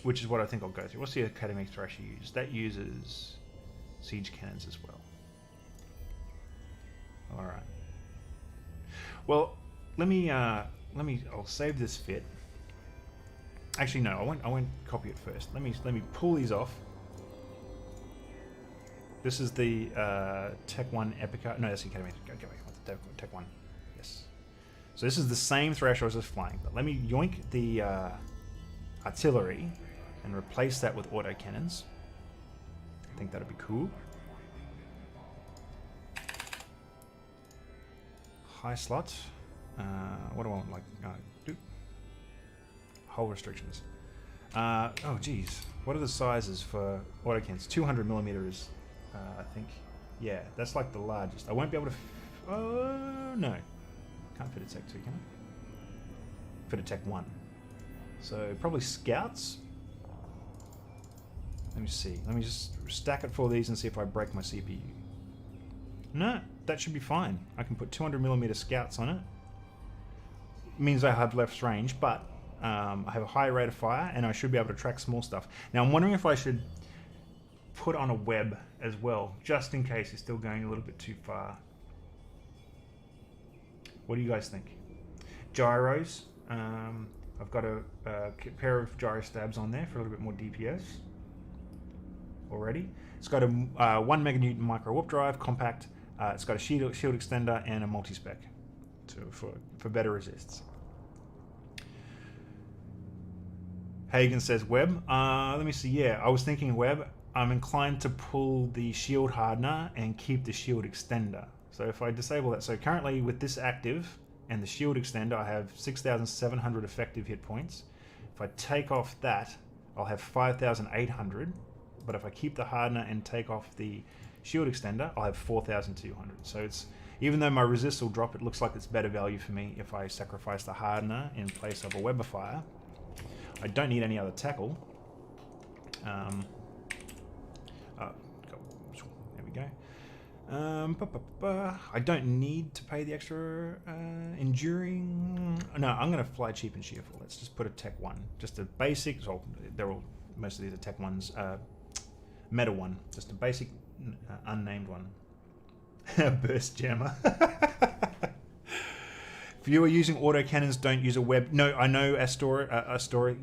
Which is what I think I'll go through. What's the Academy Thrasher use? That uses siege cannons as well. Alright. Well, I'll save this fit. Actually, no, I won't copy it first. Let me pull these off. This is the Tech 1 Epica. No, that's the Academy. Go away. Tech 1. Yes. So this is the same Thrasher I was just flying, but let me yoink the artillery and replace that with autocannons. I think that'd be cool. High slot. What do I want? Hull restrictions. Oh, geez. What are the sizes for autocannons? 200 millimeters, I think. Yeah, that's like the largest. I won't be able to. Oh no, can't fit a Tech 2, can I? Fit a Tech 1. So probably scouts. Let me see. Let me just stack it for these and see if I break my CPU. No, that should be fine. I can put 200 millimeter scouts on it. It means I have less range, but I have a higher rate of fire, and I should be able to track small stuff. Now I'm wondering if I should put on a web as well, just in case it's still going a little bit too far. What do you guys think? Gyros. I've got a pair of gyro stabs on there for a little bit more DPS already. It's got a 1 meganewton micro warp drive, compact. It's got a shield extender and a multi-spec for better resists. Hagen says web. Let me see. Yeah, I was thinking web. I'm inclined to pull the shield hardener and keep the shield extender. So if I disable that, so currently with this active and the shield extender, I have 6,700 effective hit points. If I take off that, I'll have 5,800. But if I keep the hardener and take off the shield extender, I'll have 4,200. So Even though my resist will drop, it looks like it's better value for me if I sacrifice the hardener in place of a webifier. I don't need any other tackle. There we go. I don't need to pay the extra enduring. No, I'm going to fly cheap and cheerful. Let's just put a tech 1. Just a basic. So they're all, most of these are tech 1s. Meta 1. Just a basic unnamed one. Burst jammer. If you are using autocannons, don't use a web. No, I know Astoriculus.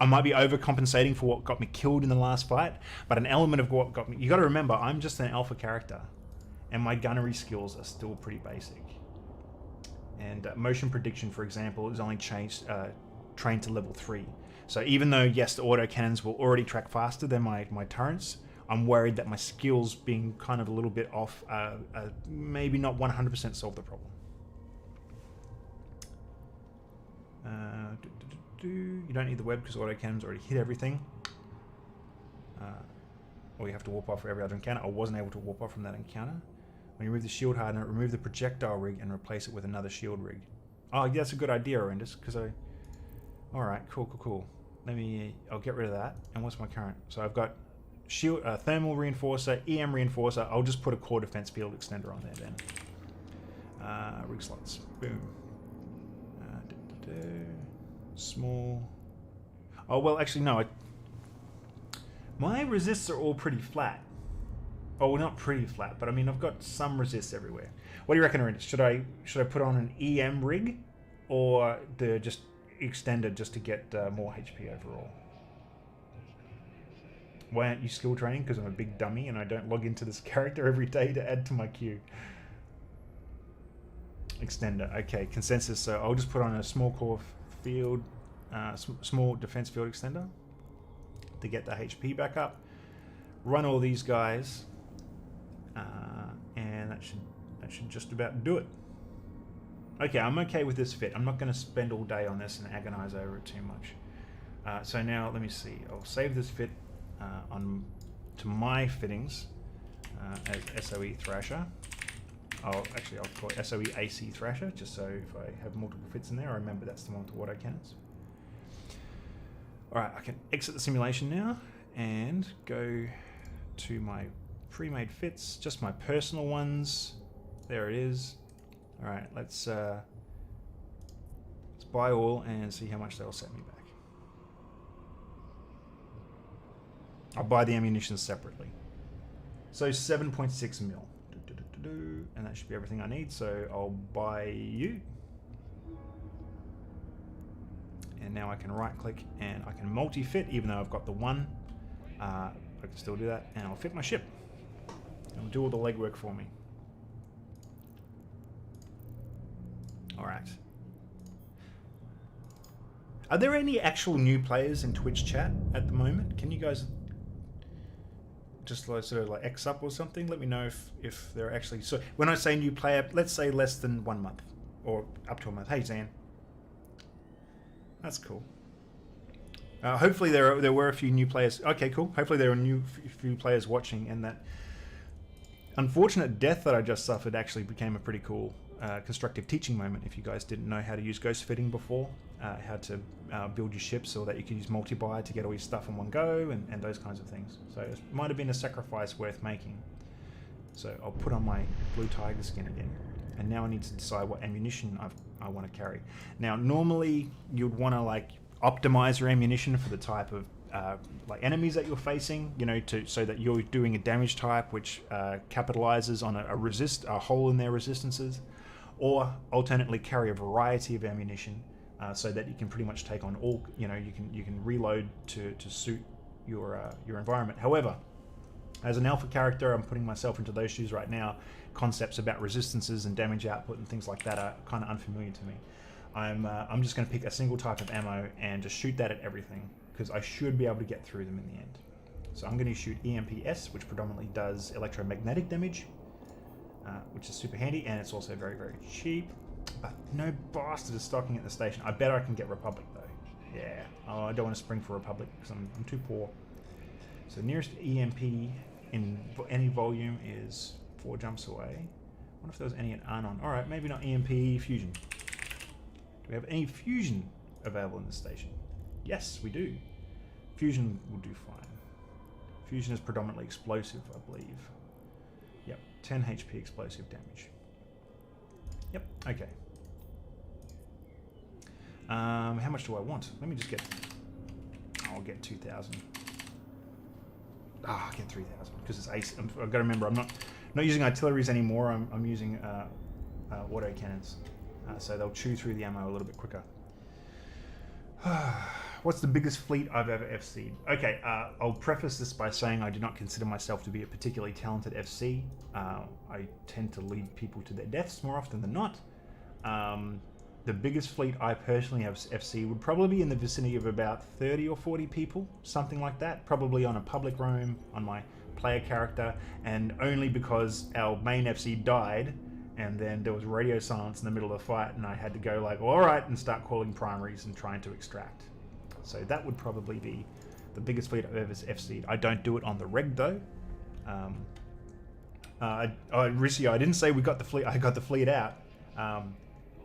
I might be overcompensating for what got me killed in the last fight, but an element of what got me... You got to remember, I'm just an alpha character, and my gunnery skills are still pretty basic. And motion prediction, for example, is only changed, trained to level 3. So even though, yes, the autocannons will already track faster than my turrets, I'm worried that my skills being kind of a little bit off maybe not 100% solve the problem. You don't need the web because autocannons already hit everything. Or you have to warp off for every other encounter. I wasn't able to warp off from that encounter. When you remove the shield hardener, remove the projectile rig and replace it with another shield rig. Oh, yeah, that's a good idea, Orendus, because I... Alright, cool. I'll get rid of that. And what's my current? So I've got shield, thermal reinforcer, EM reinforcer. I'll just put a core defense field extender on there then. Rig slots. Boom. Small. Oh, well, actually, no. My resists are all pretty flat. Oh, well, not pretty flat, but I mean, I've got some resists everywhere. What do you reckon, Orendus? Should I put on an EM rig or the just extended just to get more HP overall? Why aren't you skill training? Because I'm a big dummy and I don't log into this character every day to add to my queue. Extender. Okay, consensus. So I'll just put on a small core field, small defense field extender to get the HP back up. Run all these guys, and that should just about do it. Okay, I'm okay with this fit. I'm not going to spend all day on this and agonize over it too much. So now let me see. I'll save this fit to my fittings as SOE Thrasher. I'll call it SOE AC Thrasher, just so if I have multiple fits in there, I remember that's the one with the autocannons. Alright, I can exit the simulation now and go to my pre-made fits, just my personal ones. There it is. Alright, let's buy all and see how much that'll set me back. I'll buy the ammunition separately. So 7.6 mil. And that should be everything I need, so I'll buy you. And now I can right click and I can multi-fit, even though I've got the one. I can still do that, and I'll fit my ship. It'll do all the legwork for me. Alright. Are there any actual new players in Twitch chat at the moment? Can you guys just sort of like X up or something? Let me know if they're actually... So when I say new player, let's say less than 1 month or up to a month. Hey, Zan. That's cool. Hopefully there were a few new players. Okay, cool. Hopefully there were few players watching, and that unfortunate death that I just suffered actually became a pretty cool constructive teaching moment. If you guys didn't know how to use ghost fitting before, how to build your ships so that you could use multi-buy to get all your stuff in one go, and those kinds of things. So it might have been a sacrifice worth making. So I'll put on my blue tiger skin again. And now I need to decide what ammunition I want to carry. Now, normally you'd want to like optimize your ammunition for the type of like enemies that you're facing, you know, so that you're doing a damage type which capitalizes on a hole in their resistances, or alternately carry a variety of ammunition so that you can pretty much take on all. You know, you can reload to suit your environment. However, as an alpha character, I'm putting myself into those shoes right now. Concepts about resistances and damage output and things like that are kind of unfamiliar to me. I'm just going to pick a single type of ammo and just shoot that at everything, because I should be able to get through them in the end. So I'm going to shoot EMPS, which predominantly does electromagnetic damage, which is super handy, and it's also very, very cheap. But no bastard is stocking at the station. I bet I can get Republic though. Yeah. Oh, I don't want to spring for Republic because I'm too poor. So nearest EMP in any volume is 4 jumps away. I wonder if there was any at Anon. Alright, maybe not EMP fusion. Do we have any fusion available in this station? Yes, we do. Fusion will do fine. Fusion is predominantly explosive, I believe. Yep, 10 HP explosive damage. Yep, okay. How much do I want? Let me just get... I'll get 2,000. I'll get 3,000 because it's ace. I've got to remember, I'm not using artilleries anymore. I'm using auto cannons, so they'll chew through the ammo a little bit quicker. What's the biggest fleet I've ever FC'd? Okay, I'll preface this by saying I do not consider myself to be a particularly talented FC. I tend to lead people to their deaths more often than not. The biggest fleet I personally have FC would probably be in the vicinity of about 30 or 40 people, something like that, probably on a public roam, on my player character, and only because our main FC died, and then there was radio silence in the middle of the fight, and I had to go like, alright, and start calling primaries and trying to extract. So that would probably be the biggest fleet I've ever FC'd. I don't do it on the reg though. Rissi, I didn't say we got the fleet. I got the fleet out.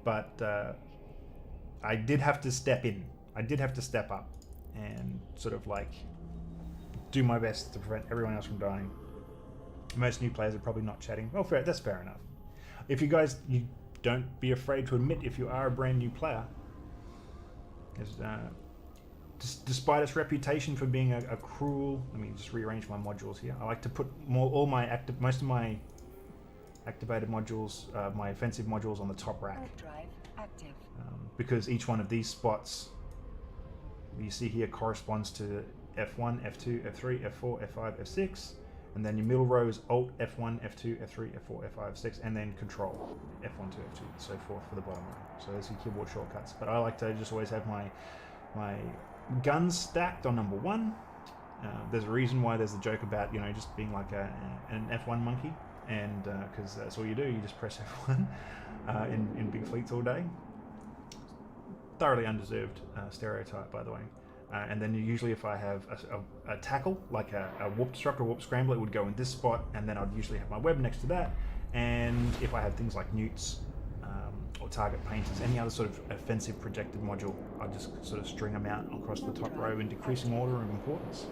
But I did have to step in. I did have to step up and sort of like do my best to prevent everyone else from dying. Most new players are probably not chatting. Well, that's fair enough. If you guys, you don't be afraid to admit if you are a brand new player. Despite its reputation for being a cruel, let me just rearrange my modules here. I like to put most of my activated modules, my offensive modules on the top rack. Drive active. Because each one of these spots you see here corresponds to F1, F2, F3, F4, F5, F6, and then your middle row is Alt, F1, F2, F3, F4, F5, F6, and then Control, F1, 2, F2, and so forth for the bottom row. So those are your keyboard shortcuts. But I like to just always have my guns stacked on number 1. There's a reason why there's a joke about, just being like an F1 monkey. And because that's all you do, you just press F1 in big fleets all day. Thoroughly undeserved stereotype, by the way. And then usually if I have a tackle, like a warp disruptor or warp scrambler, it would go in this spot, and then I'd usually have my web next to that. And if I have things like newts or target painters, any other sort of offensive projected module, I'd just sort of string them out across the top row in decreasing order of importance.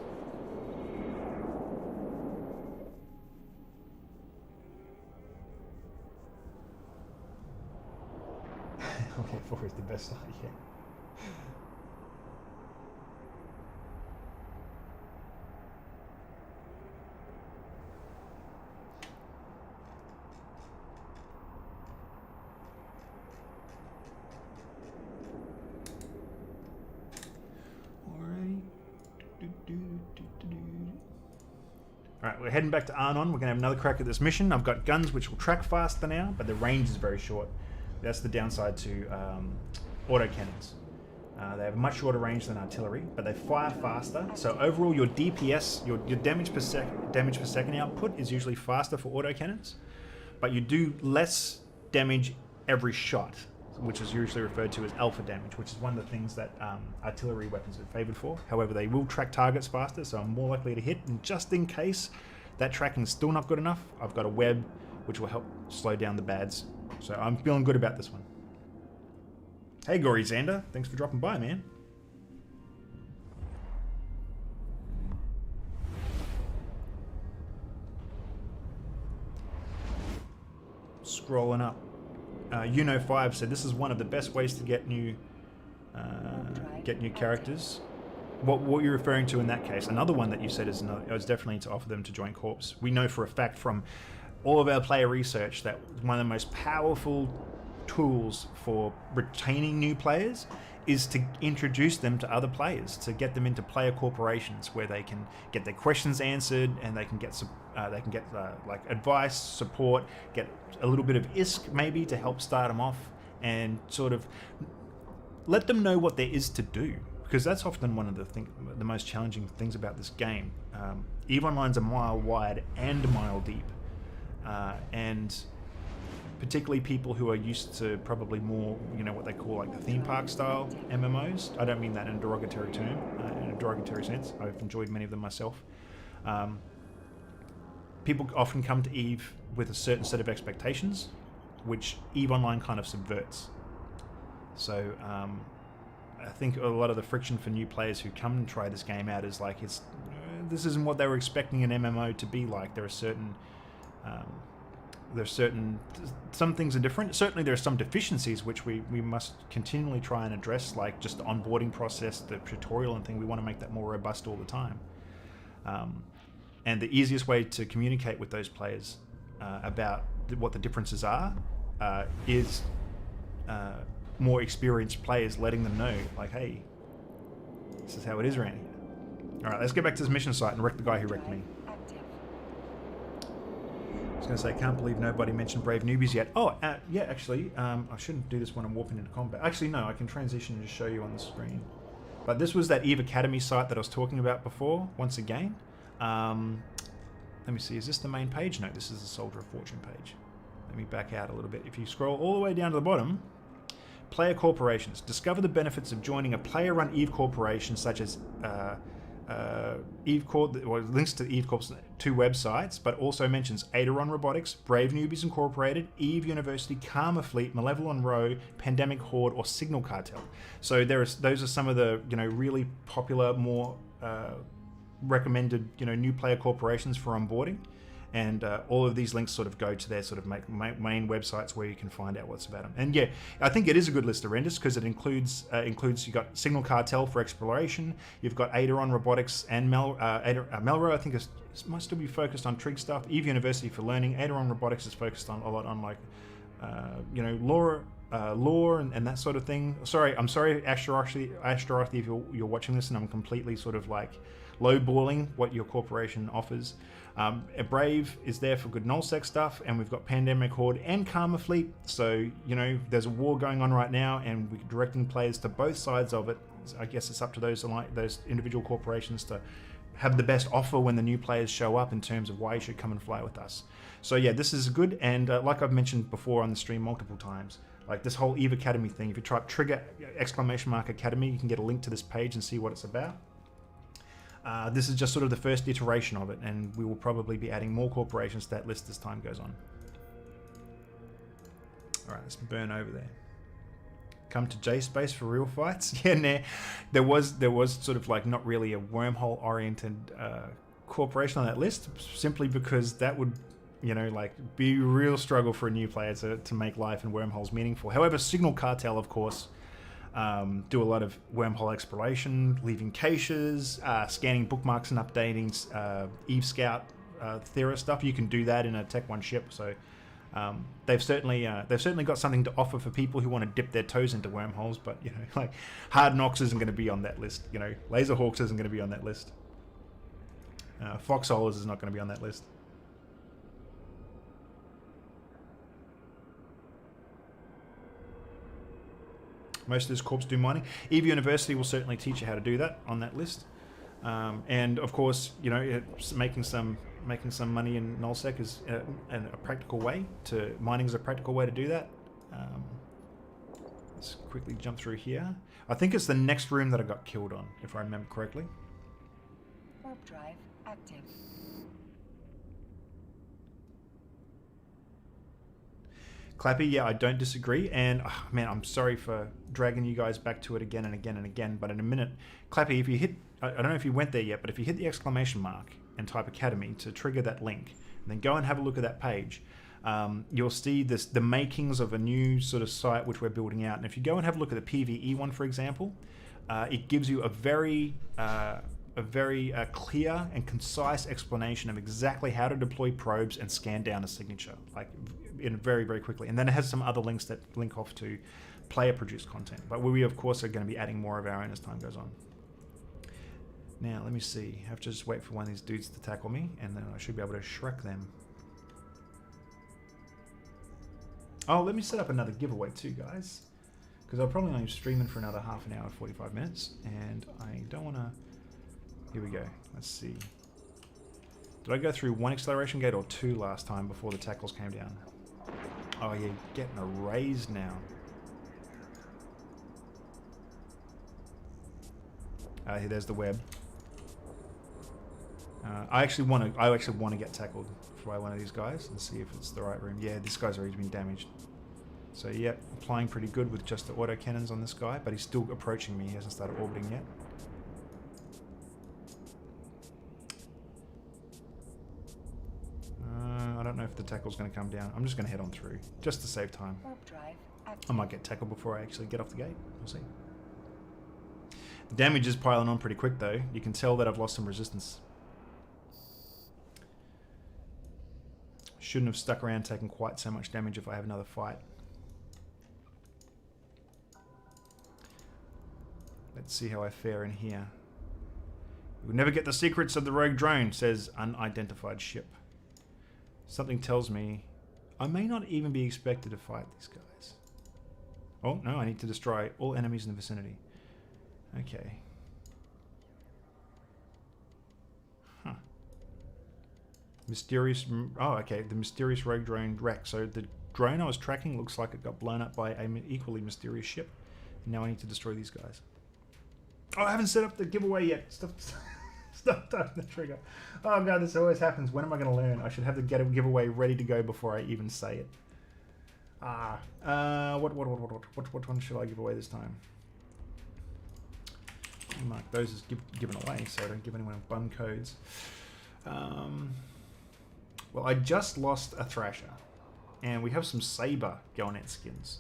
Okay, 4 is the best side, yeah. Alrighty. Alright, we're heading back to Arnon. We're going to have another crack at this mission. I've got guns which will track faster now, but the range is very short. That's the downside to autocannons. They have a much shorter range than artillery, but they fire faster. So overall, your DPS, your damage per second output is usually faster for autocannons, but you do less damage every shot, which is usually referred to as alpha damage, which is one of the things that artillery weapons are favoured for. However, they will track targets faster, so I'm more likely to hit. And just in case that tracking is still not good enough, I've got a web which will help slow down the bads. So I'm feeling good about this one. Hey, Gory Xander. Thanks for dropping by, man. Scrolling up. Uno5 said this is one of the best ways to get new characters. What you're referring to in that case? Another one that you said is definitely to offer them to join Corps. We know for a fact from all of our player research that one of the most powerful tools for retaining new players is to introduce them to other players, to get them into player corporations where they can get their questions answered and they can get like advice, support, get a little bit of ISK maybe to help start them off, and sort of let them know what there is to do, because that's often one of the most challenging things about this game. EVE Online's a mile wide and a mile deep. And particularly people who are used to probably more, what they call like the theme park style MMOs. I don't mean that in a derogatory term, in a derogatory sense. I've enjoyed many of them myself. people often come to EVE with a certain set of expectations, which EVE Online kind of subverts. So I think a lot of the friction for new players who come and try this game out is like, this isn't what they were expecting an MMO to be like. There are some things are different. Certainly there are some deficiencies which we must continually try and address, like just the onboarding process, the tutorial and thing. We want to make that more robust all the time. And the easiest way to communicate with those players about what the differences are is more experienced players letting them know, like, hey, this is how it is around here. All right, let's get back to this mission site and wreck the guy who wrecked me. I was going to say, can't believe nobody mentioned Brave Newbies yet. Oh, yeah, actually, I shouldn't do this when I'm warping into combat. Actually, no, I can transition and just show you on the screen. But this was that EVE Academy site that I was talking about before, once again. Let me see, is this the main page? No, this is the Soldier of Fortune page. Let me back out a little bit. If you scroll all the way down to the bottom, player corporations. Discover the benefits of joining a player-run EVE corporation such as EVE Corp, or links to EVE Corp's 2 websites, but also mentions Aideron Robotics, Brave Newbies Incorporated, EVE University, Karma Fleet, Malevolent Row, Pandemic Horde, or Signal Cartel. So those are some of the really popular, more recommended new player corporations for onboarding, and all of these links sort of go to their sort of main websites where you can find out what's about them. And yeah, I think it is a good list of renders because it includes you've got Signal Cartel for exploration, you've got Aideron Robotics and Melro, I think might still be focused on trig stuff, EVE University for learning, Aideron Robotics is focused on a lot on like lore and that sort of thing. I'm sorry, Asteroth, if you're watching this and I'm completely sort of like lowballing what your corporation offers. Brave is there for good nullsec stuff, and we've got Pandemic Horde and Karma Fleet. So there's a war going on right now, and we're directing players to both sides of it. I guess it's up to those individual corporations to have the best offer when the new players show up in terms of why you should come and fly with us. So yeah, this is good, and like I've mentioned before on the stream multiple times, like this whole EVE Academy thing, if you type trigger !Academy, you can get a link to this page and see what it's about. This is just sort of the first iteration of it, and we will probably be adding more corporations to that list as time goes on. Alright, let's burn over there. Come to J-Space for real fights? Yeah, nah. There was sort of like not really a wormhole-oriented corporation on that list, simply because that would be a real struggle for a new player to make life in wormholes meaningful. However, Signal Cartel, of course, do a lot of wormhole exploration, leaving caches, scanning bookmarks and updating EVE Scout Thera stuff. You can do that in a Tech 1 ship, so they've certainly got something to offer for people who want to dip their toes into wormholes. But like Hard Knocks isn't going to be on that list. Laserhawks isn't going to be on that list. Foxholes is not going to be on that list. Most of those corps do mining. EVE University will certainly teach you how to do that on that list. And of course, making some money in nullsec is a practical way to mining is a practical way to do that. Let's quickly jump through here. I think it's the next room that I got killed on, if I remember correctly. Warp drive active. Clappy, yeah, I don't disagree, and man, I'm sorry for dragging you guys back to it again and again and again, but in a minute, Clappy, if you hit, I don't know if you went there yet, but if you hit the exclamation mark and type Academy to trigger that link, and then go and have a look at that page, you'll see the makings of a new sort of site which we're building out, and if you go and have a look at the PvE one, for example, it gives you a very clear and concise explanation of exactly how to deploy probes and scan down a signature, like in very, very quickly. And then it has some other links that link off to player-produced content. But we, of course, are going to be adding more of our own as time goes on. Now, let me see. I have to just wait for one of these dudes to tackle me, and then I should be able to Shrek them. Oh, let me set up another giveaway too, guys. Because I'll probably only be streaming for another half an hour, 45 minutes. And I don't want to... Here we go. Let's see. Did I go through 1 acceleration gate or 2 last time before the tackles came down? Oh yeah, getting erased now. Here, there's the web. I actually want to get tackled by one of these guys and see if it's the right room. Yeah, this guy's already been damaged. So yeah, applying pretty good with just the auto cannons on this guy, but he's still approaching me. He hasn't started orbiting yet. I don't know if the tackle's going to come down. I'm just going to head on through, just to save time. Warp drive active. I might get tackled before I actually get off the gate. We'll see. The damage is piling on pretty quick though. You can tell that I've lost some resistance. Shouldn't have stuck around taking quite so much damage if I have another fight. Let's see how I fare in here. You will never get the secrets of the rogue drone, says unidentified ship. Something tells me I may not even be expected to fight these guys. Oh, no, I need to destroy all enemies in the vicinity. Okay. Huh. Mysterious... Oh, okay. The mysterious rogue drone wreck. So the drone I was tracking looks like it got blown up by an equally mysterious ship. Now I need to destroy these guys. Oh, I haven't set up the giveaway yet. Stop touching the trigger. Oh god, this always happens. When am I going to learn? I should have the giveaway ready to go before I even say it. What one should I give away this time? Mark those as given away, so I don't give anyone bum codes. Well, I just lost a Thrasher, and we have some Saber Galnet skins.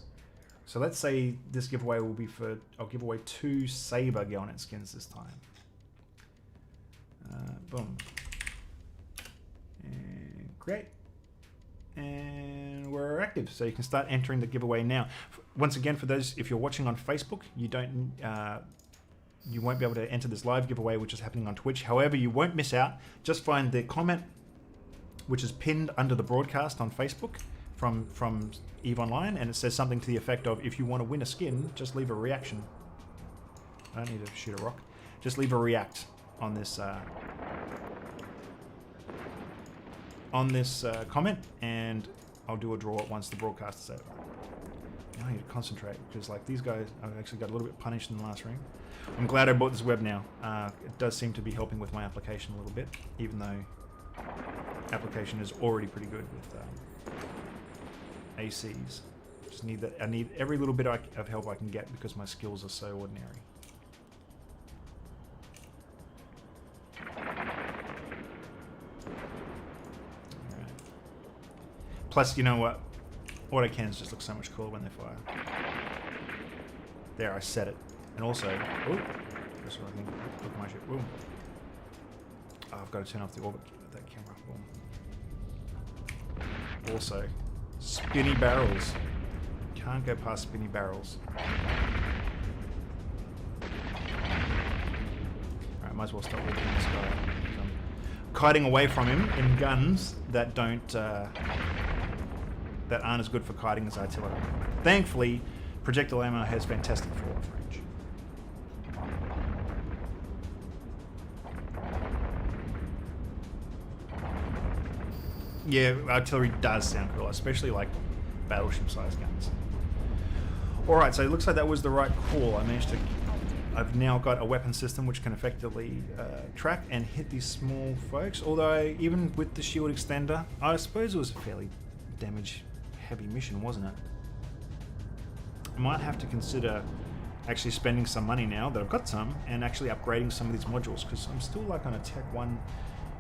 So let's say this giveaway will be for... I'll give away 2 Saber Galnet skins this time. Boom. And create. And we're active, so you can start entering the giveaway now. Once again, for those, if you're watching on Facebook, you don't... you won't be able to enter this live giveaway, which is happening on Twitch. However, you won't miss out. Just find the comment, which is pinned under the broadcast on Facebook from EVE Online, and it says something to the effect of, if you want to win a skin, just leave a reaction. I don't need to shoot a rock. Just leave a react on this comment, and I'll do a draw once the broadcast is over. Now I need to concentrate, because like these guys, I've actually got a little bit punished in the last ring. I'm glad I bought this web now. It does seem to be helping with my application a little bit, even though application is already pretty good with ACs. Just need that. I need every little bit of help I can get because my skills are so ordinary. Alright. Plus, you know what? Autocannons just look so much cooler when they fire. There, I said it. And also, ooh, just so I can look at my ship. Boom. Oh, I've got to turn off the orbit that camera. Boom. Also, spinny barrels. Can't go past spinny barrels. Alright, might as well stop looking at this guy. I'm kiting away from him in guns that don't that aren't as good for kiting as artillery. Thankfully, projectile ammo has fantastic fall-off range. Yeah, artillery does sound cool, especially like battleship-sized guns. Alright, so it looks like that was the right call. I've now got a weapon system which can effectively track and hit these small folks, although even with the shield extender, I suppose it was a fairly damage-heavy mission, wasn't it? I might have to consider actually spending some money now that I've got some, and actually upgrading some of these modules, because I'm still like on a Tech 1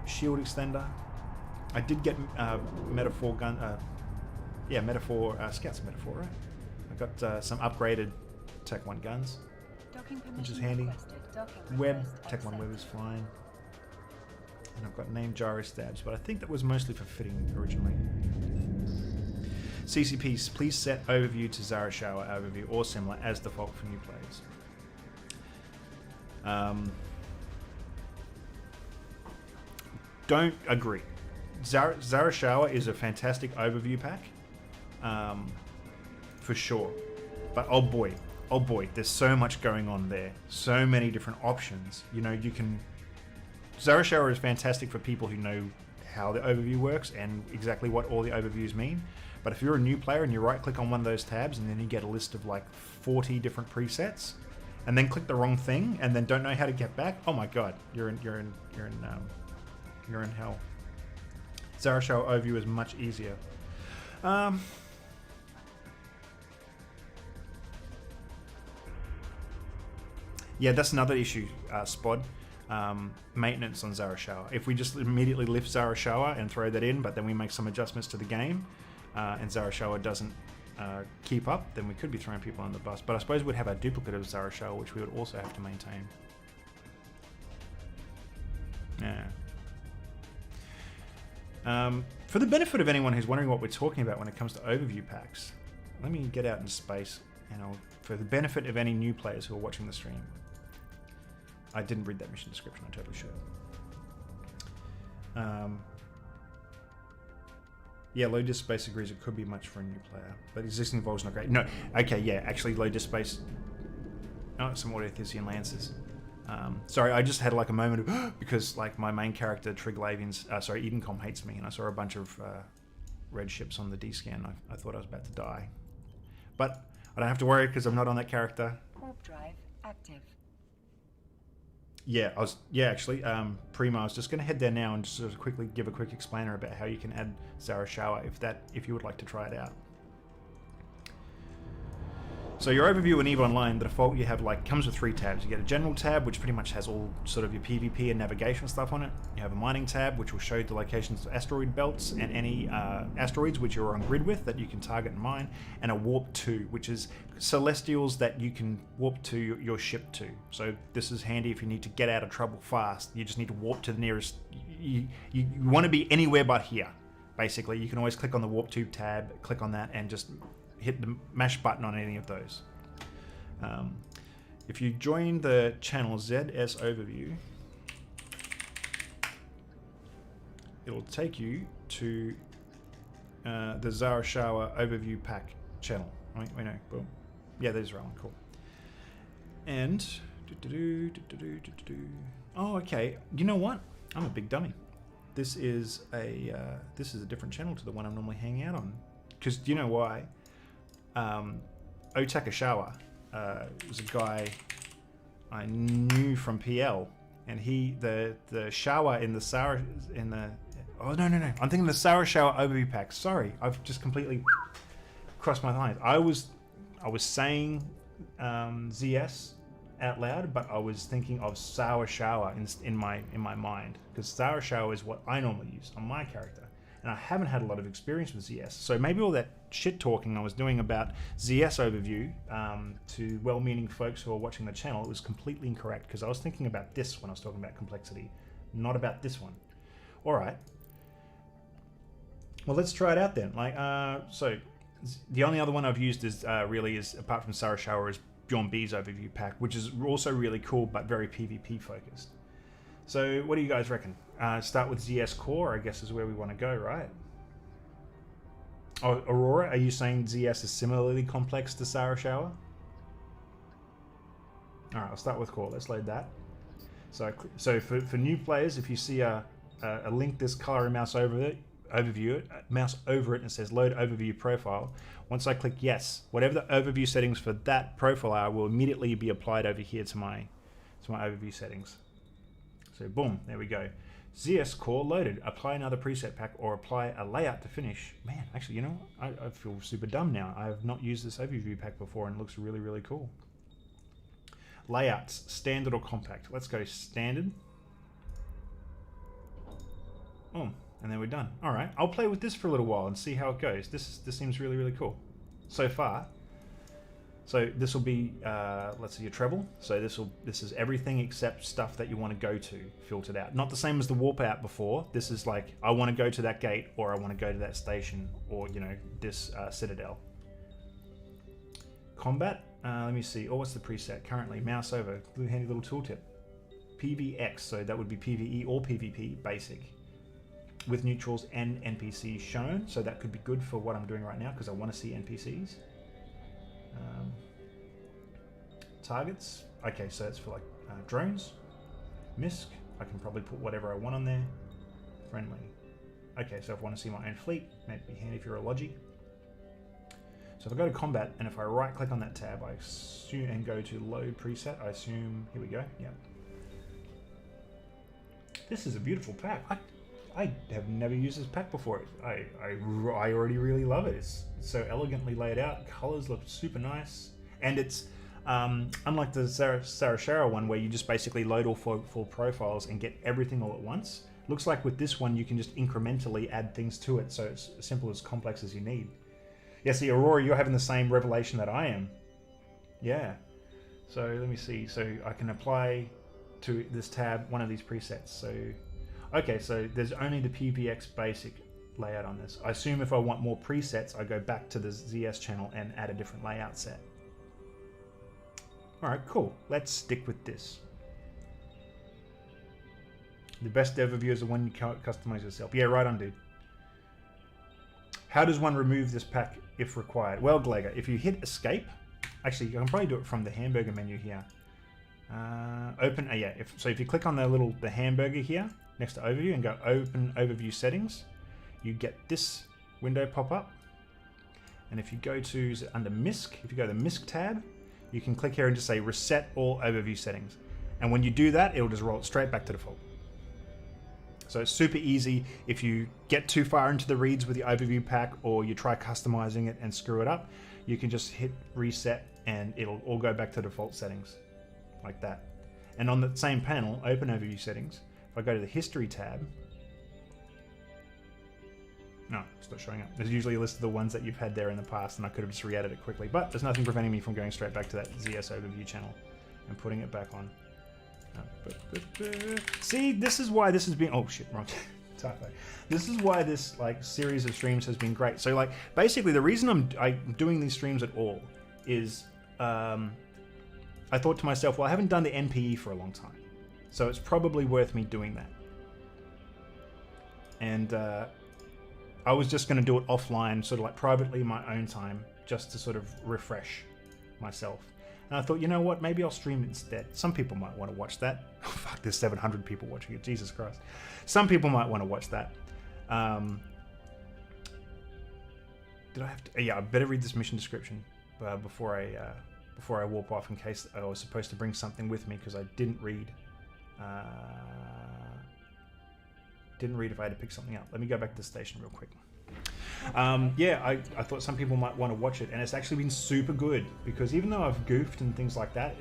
shield extender. I did get Metaphor gun, Metaphor, Scouts Metaphor, right? I got some upgraded Tech 1 guns, which is handy. Web, Tech 1 web is fine. And I've got named gyro stabs, but I think that was mostly for fitting originally. CCPs, please set overview to Zarishawa overview or similar as default for new players. Don't agree. Zarishawa is a fantastic overview pack, for sure. But oh boy, there's so much going on there. So many different options. You know, you can... Zarishawa is fantastic for people who know how the overview works and exactly what all the overviews mean. But if you're a new player and you right-click on one of those tabs and then you get a list of like 40 different presets, and then click the wrong thing and then don't know how to get back, oh my god, you're in you're in hell. Zara Shower overview is much easier. Yeah, that's another issue, Spod. Maintenance on Zara Shower. If we just immediately lift Zara Shower and throw that in, but then we make some adjustments to the game, and Zara Shower doesn't keep up, then we could be throwing people on the bus. But I suppose we'd have a duplicate of Zara Shower, which we would also have to maintain. Yeah. For the benefit of anyone who's wondering what we're talking about when it comes to overview packs, let me get out in space, and for the benefit of any new players who are watching the stream, I didn't read that mission description, I totally should. Yeah, low disk space agrees it could be much for a new player, but existing vol's not great. No, okay, yeah, actually low disk space. Oh, some Audio-Thespian Lancers. Sorry, I just had like a moment of because like my main character Trig Lavian's, Edencom hates me, and I saw a bunch of red ships on the D-scan. I thought I was about to die, but I don't have to worry because I'm not on that character. Warp drive active. Yeah, actually, Prima, I was just going to head there now and just sort of quickly give a quick explainer about how you can add Zara Shower if you would like to try it out. So your overview in EVE Online, the default you have comes with 3 tabs. You get a general tab, which pretty much has all sort of your PvP and navigation stuff on it. You have a mining tab, which will show the locations of asteroid belts and any asteroids which you're on grid with that you can target and mine, and a warp to, which is celestials that you can warp to your ship to. So this is handy if you need to get out of trouble fast. You just need to warp to the nearest. You want to be anywhere but here. Basically, you can always click on the warp to tab, click on that, and just hit the mash button on any of those. If you join the channel ZS Overview, it'll take you to the Zara Shower Overview Pack channel. Right, we know. Boom. Yeah, that is rolling. Cool. And oh, okay. You know what? I'm a big dummy. This is a different channel to the one I'm normally hanging out on. Because do you know why? Otaka Shower was a guy I knew from PL, and the shower in the Zara oh no, I'm thinking the Zara Shower overview pack. Sorry, I've just completely crossed my mind. I was saying ZS out loud, but I was thinking of Zara Shower in my mind, because Zara Shower is what I normally use on my character. And I haven't had a lot of experience with ZS. So maybe all that shit talking I was doing about ZS overview to well-meaning folks who are watching the channel, it was completely incorrect, because I was thinking about this when I was talking about complexity, not about this one. All right. Well, let's try it out then. So the only other one I've used is apart from Zara Shower, is Bjorn B's overview pack, which is also really cool but very PvP focused. So what do you guys reckon? Start with ZS Core, I guess, is where we want to go, right? Oh, Aurora, are you saying ZS is similarly complex to Zara Shower? All right, I'll start with Core. Let's load that. So for new players, if you see a link this color and mouse over it, mouse over it, and it says Load Overview Profile. Once I click yes, whatever the overview settings for that profile are will immediately be applied over here to my overview settings. So boom, there we go. ZS Core loaded. Apply another preset pack or apply a layout to finish. Man, actually, you know, I feel super dumb now. I have not used this overview pack before and it looks really, really cool. Layouts, standard or compact. Let's go standard. Oh, and then we're done. All right, I'll play with this for a little while and see how it goes. This seems really, really cool so far. So this will be, let's see, your treble. So this is everything except stuff that you want to go to filtered out. Not the same as the warp out before. This is like, I want to go to that gate, or I want to go to that station, or, you know, this citadel. Combat, let me see. Oh, what's the preset? Currently, mouse over, handy little tooltip. PVX, so that would be PvE or PvP, basic. With neutrals and NPCs shown. So that could be good for what I'm doing right now, because I want to see NPCs. Targets, okay, so it's for like drones. MISC, I can probably put whatever I want on there. Friendly, okay, so if I want to see my own fleet, maybe be handy if you're a logi. So if I go to combat and if I right click on that tab, I assume, and go to load preset, I assume, here we go, yeah. This is a beautiful pack. I have never used this pack before. I already really love it. It's so elegantly laid out. Colors look super nice, and it's unlike the Sarashara one where you just basically load all four profiles and get everything all at once. Looks like with this one you can just incrementally add things to it, so it's as simple as complex as you need. Yeah, see, Aurora, you're having the same revelation that I am. Yeah. So let me see. So I can apply to this tab one of these presets. So okay, so there's only the PVX basic layout on this. I assume if I want more presets, I go back to the ZS channel and add a different layout set. All right, cool. Let's stick with this. The best dev view is the one you can't customize yourself. Yeah, right on, dude. How does one remove this pack if required? Well, Glegor, if you hit escape, actually, you can probably do it from the hamburger menu here. Open, yeah. If you click on the hamburger here next to overview and go open overview settings, you get this window pop up. And if you go to under MISC, if you go to the MISC tab, you can click here and just say reset all overview settings. And when you do that, it'll just roll it straight back to default. So it's super easy. If you get too far into the reads with the overview pack or you try customizing it and screw it up, you can just hit reset and it'll all go back to default settings like that. And on the same panel, open overview settings, if I go to the history tab, no, it's not showing up. There's usually a list of the ones that you've had there in the past and I could have just re-added it quickly, but there's nothing preventing me from going straight back to that ZS overview channel and putting it back on. See, this is why this has been, oh shit, wrong typo. This is why this like series of streams has been great. So like basically the reason I'm doing these streams at all is I thought to myself, well, I haven't done the NPE for a long time, so it's probably worth me doing that. And I was just going to do it offline, sort of like privately in my own time, just to sort of refresh myself. And I thought, you know what, maybe I'll stream it instead. Some people might want to watch that. Oh, fuck, there's 700 people watching it, Jesus Christ. Some people might want to watch that. Did I have to? Yeah, I better read this mission description before I warp off, in case I was supposed to bring something with me, because I didn't read. Didn't read if I had to pick something up. Let me go back to the station real quick. Yeah, I thought some people might want to watch it, and it's actually been super good, because even though I've goofed and things like that,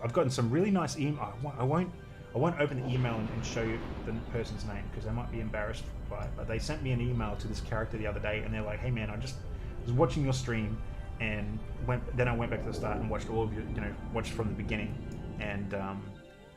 I've gotten some really nice email. I won't open the email and show you the person's name, because they might be embarrassed by it. But they sent me an email to this character the other day, and they're like, "Hey man, I was watching your stream, and then I went back to the start and watched all of you, watched from the beginning, and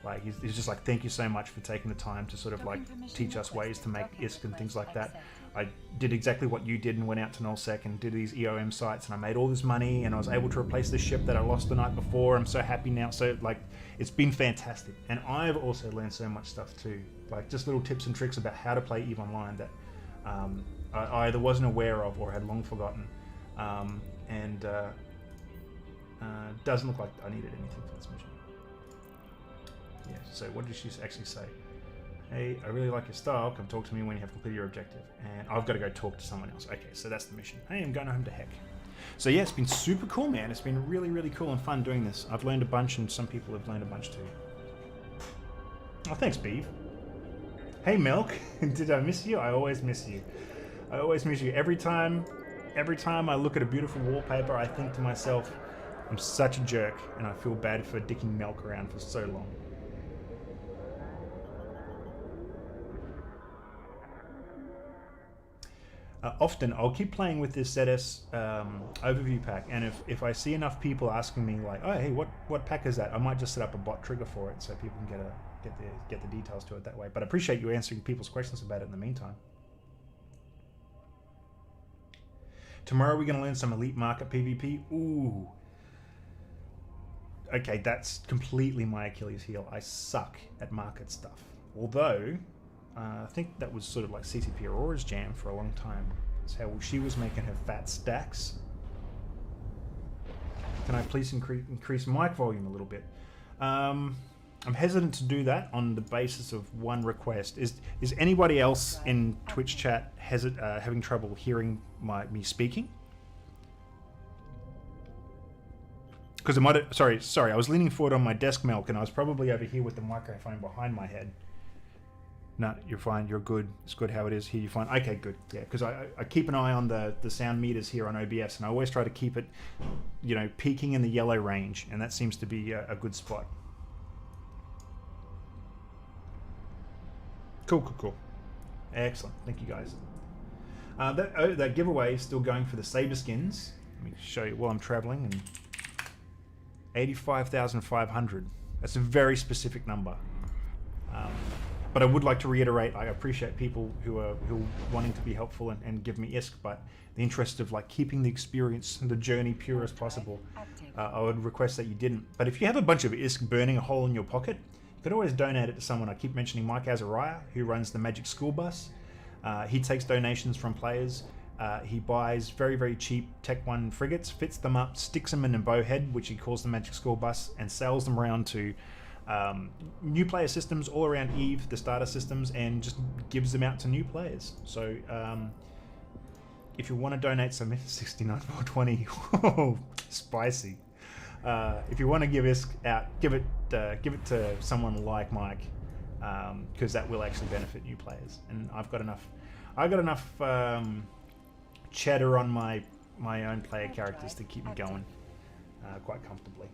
like he's just like, thank you so much for taking the time to sort of like teach us ways to make ISK and things like that. I did exactly what you did and went out to nullsec and did these EOM sites, and I made all this money, and I was able to replace the ship that I lost the night before. I'm so happy now." So like, it's been fantastic, and I've also learned so much stuff too, like just little tips and tricks about how to play EVE Online that I either wasn't aware of or had long forgotten, and doesn't look like I needed anything for this mission. Yeah, so what did she actually say? Hey, I really like your style. Come talk to me when you have completed your objective. And I've got to go talk to someone else. Okay, so that's the mission. Hey, I'm going home to heck. So yeah, it's been super cool, man. It's been really, really cool and fun doing this. I've learned a bunch, and some people have learned a bunch too. Oh, thanks, Beeve. Hey, Milk. Did I miss you? I always miss you. I always miss you. Every time I look at a beautiful wallpaper, I think to myself, I'm such a jerk, and I feel bad for dicking Milk around for so long. Often I'll keep playing with this ZS overview pack, and if I see enough people asking me like, oh hey, what pack is that, I might just set up a bot trigger for it so people can get the details to it that way. But I appreciate you answering people's questions about it in the meantime. Tomorrow we're going to learn some elite market PvP. Ooh. Okay, that's completely my Achilles heel. I suck at market stuff. Although I think that was sort of like CCP Aurora's jam for a long time. It's how she was making her fat stacks. Can I please increase mic volume a little bit? I'm hesitant to do that on the basis of one request. Is anybody else in Twitch chat having trouble hearing me speaking? Because it might have, sorry, I was leaning forward on my desk, Milk, and I was probably over here with the microphone behind my head. No, you're fine. You're good. It's good how it is here. You're fine. Okay, good. Yeah, because I keep an eye on the sound meters here on OBS, and I always try to keep it, you know, peaking in the yellow range, and that seems to be a good spot. Cool. Excellent. Thank you, guys. That giveaway is still going for the Saber skins. Let me show you while I'm traveling. And 85,500. That's a very specific number. But I would like to reiterate, I appreciate people who are wanting to be helpful and give me ISK, but the interest of like keeping the experience and the journey pure as possible, I would request that you didn't. But if you have a bunch of ISK burning a hole in your pocket, you could always donate it to someone. I keep mentioning Mike Azariah, who runs the Magic School Bus. He takes donations from players. He buys very, very cheap Tech 1 frigates, fits them up, sticks them in a bowhead, which he calls the Magic School Bus, and sells them around to new player systems all around EVE, the starter systems, and just gives them out to new players. So if you want to donate some 69,420, oh, spicy. If you want to give ISK out, give it to someone like Mike, because that will actually benefit new players. And I've got enough cheddar on my own player characters to keep me going quite comfortably.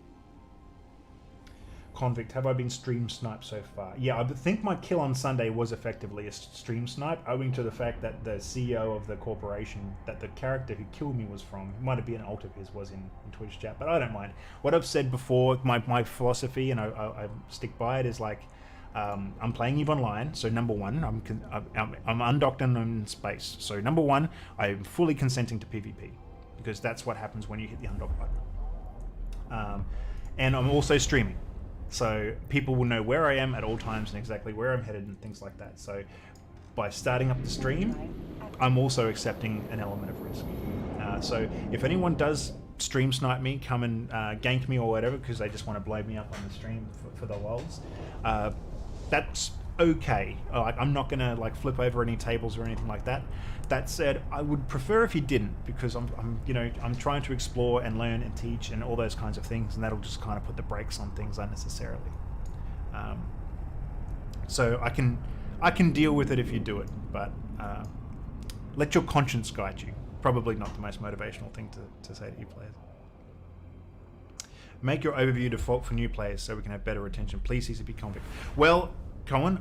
Convict, have I been stream sniped so far? Yeah, I think my kill on Sunday was effectively a stream snipe, owing to the fact that the CEO of the corporation that the character who killed me was from, might have been an alt of his, was in Twitch chat, but I don't mind. What I've said before, my philosophy, and I stick by it, is like, I'm playing EVE Online, so number one, I'm undocked and I'm in space. So number one, I'm fully consenting to PvP, because that's what happens when you hit the undock button. And I'm also streaming. So people will know where I am at all times and exactly where I'm headed and things like that. So by starting up the stream, I'm also accepting an element of risk. So if anyone does stream snipe me, come and gank me or whatever, because they just want to blow me up on the stream for the lols, that's okay. I'm not going to like flip over any tables or anything like that. That said, I would prefer if you didn't, because I'm trying to explore and learn and teach and all those kinds of things, and that'll just kind of put the brakes on things unnecessarily. So I can deal with it if you do it, but let your conscience guide you. Probably not the most motivational thing to say to you players. Make your overview default for new players so we can have better retention. Please, CCP Convict. Well, Cohen,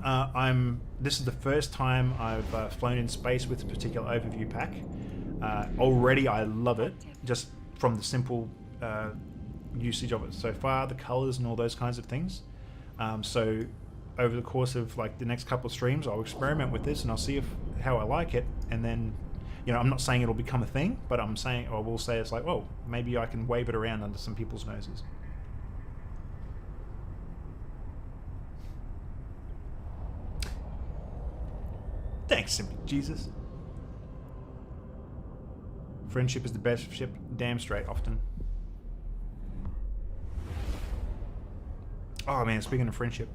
this is the first time I've flown in space with a particular overview pack. Already I love it, just from the simple usage of it so far, the colors and all those kinds of things. So over the course of like the next couple of streams, I'll experiment with this and I'll see how I like it, and then, you know, I'm not saying it'll become a thing, but I will say it's like, well, maybe I can wave it around under some people's noses. Thanks, Simply Jesus. Friendship is the best ship, damn straight, often. Oh man, speaking of friendship,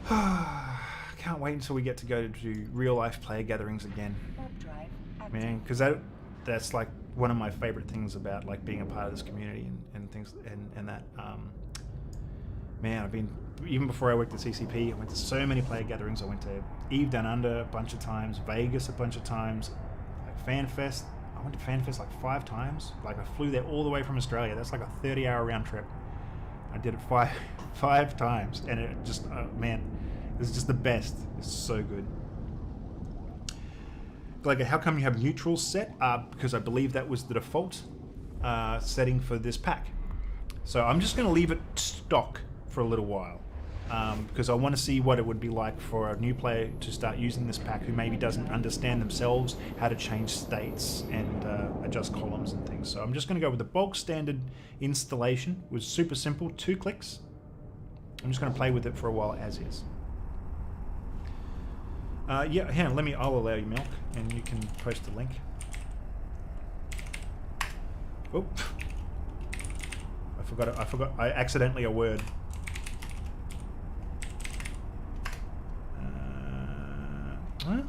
can't wait until we get to go to real life player gatherings again. Man, because that's like one of my favorite things about like being a part of this community and things and that. Man, I've been, even before I worked at CCP, I went to so many player gatherings. I went to EVE Down Under a bunch of times, Vegas a bunch of times, like FanFest. I went to FanFest like 5 times. Like I flew there all the way from Australia. That's like a 30-hour round trip. I did it five times, and it just, man, it's just the best. It's so good. Like, how come you have neutral set? Because I believe that was the default setting for this pack. So I'm just going to leave it stock for a little while, because I want to see what it would be like for a new player to start using this pack who maybe doesn't understand themselves how to change states and adjust columns and things. So I'm just going to go with the bulk standard installation. It was super simple, 2 clicks. I'm just going to play with it for a while as is. Yeah, hang on, I'll allow you, Milk, and you can post the link. Oh, I forgot, I accidentally a word. Huh?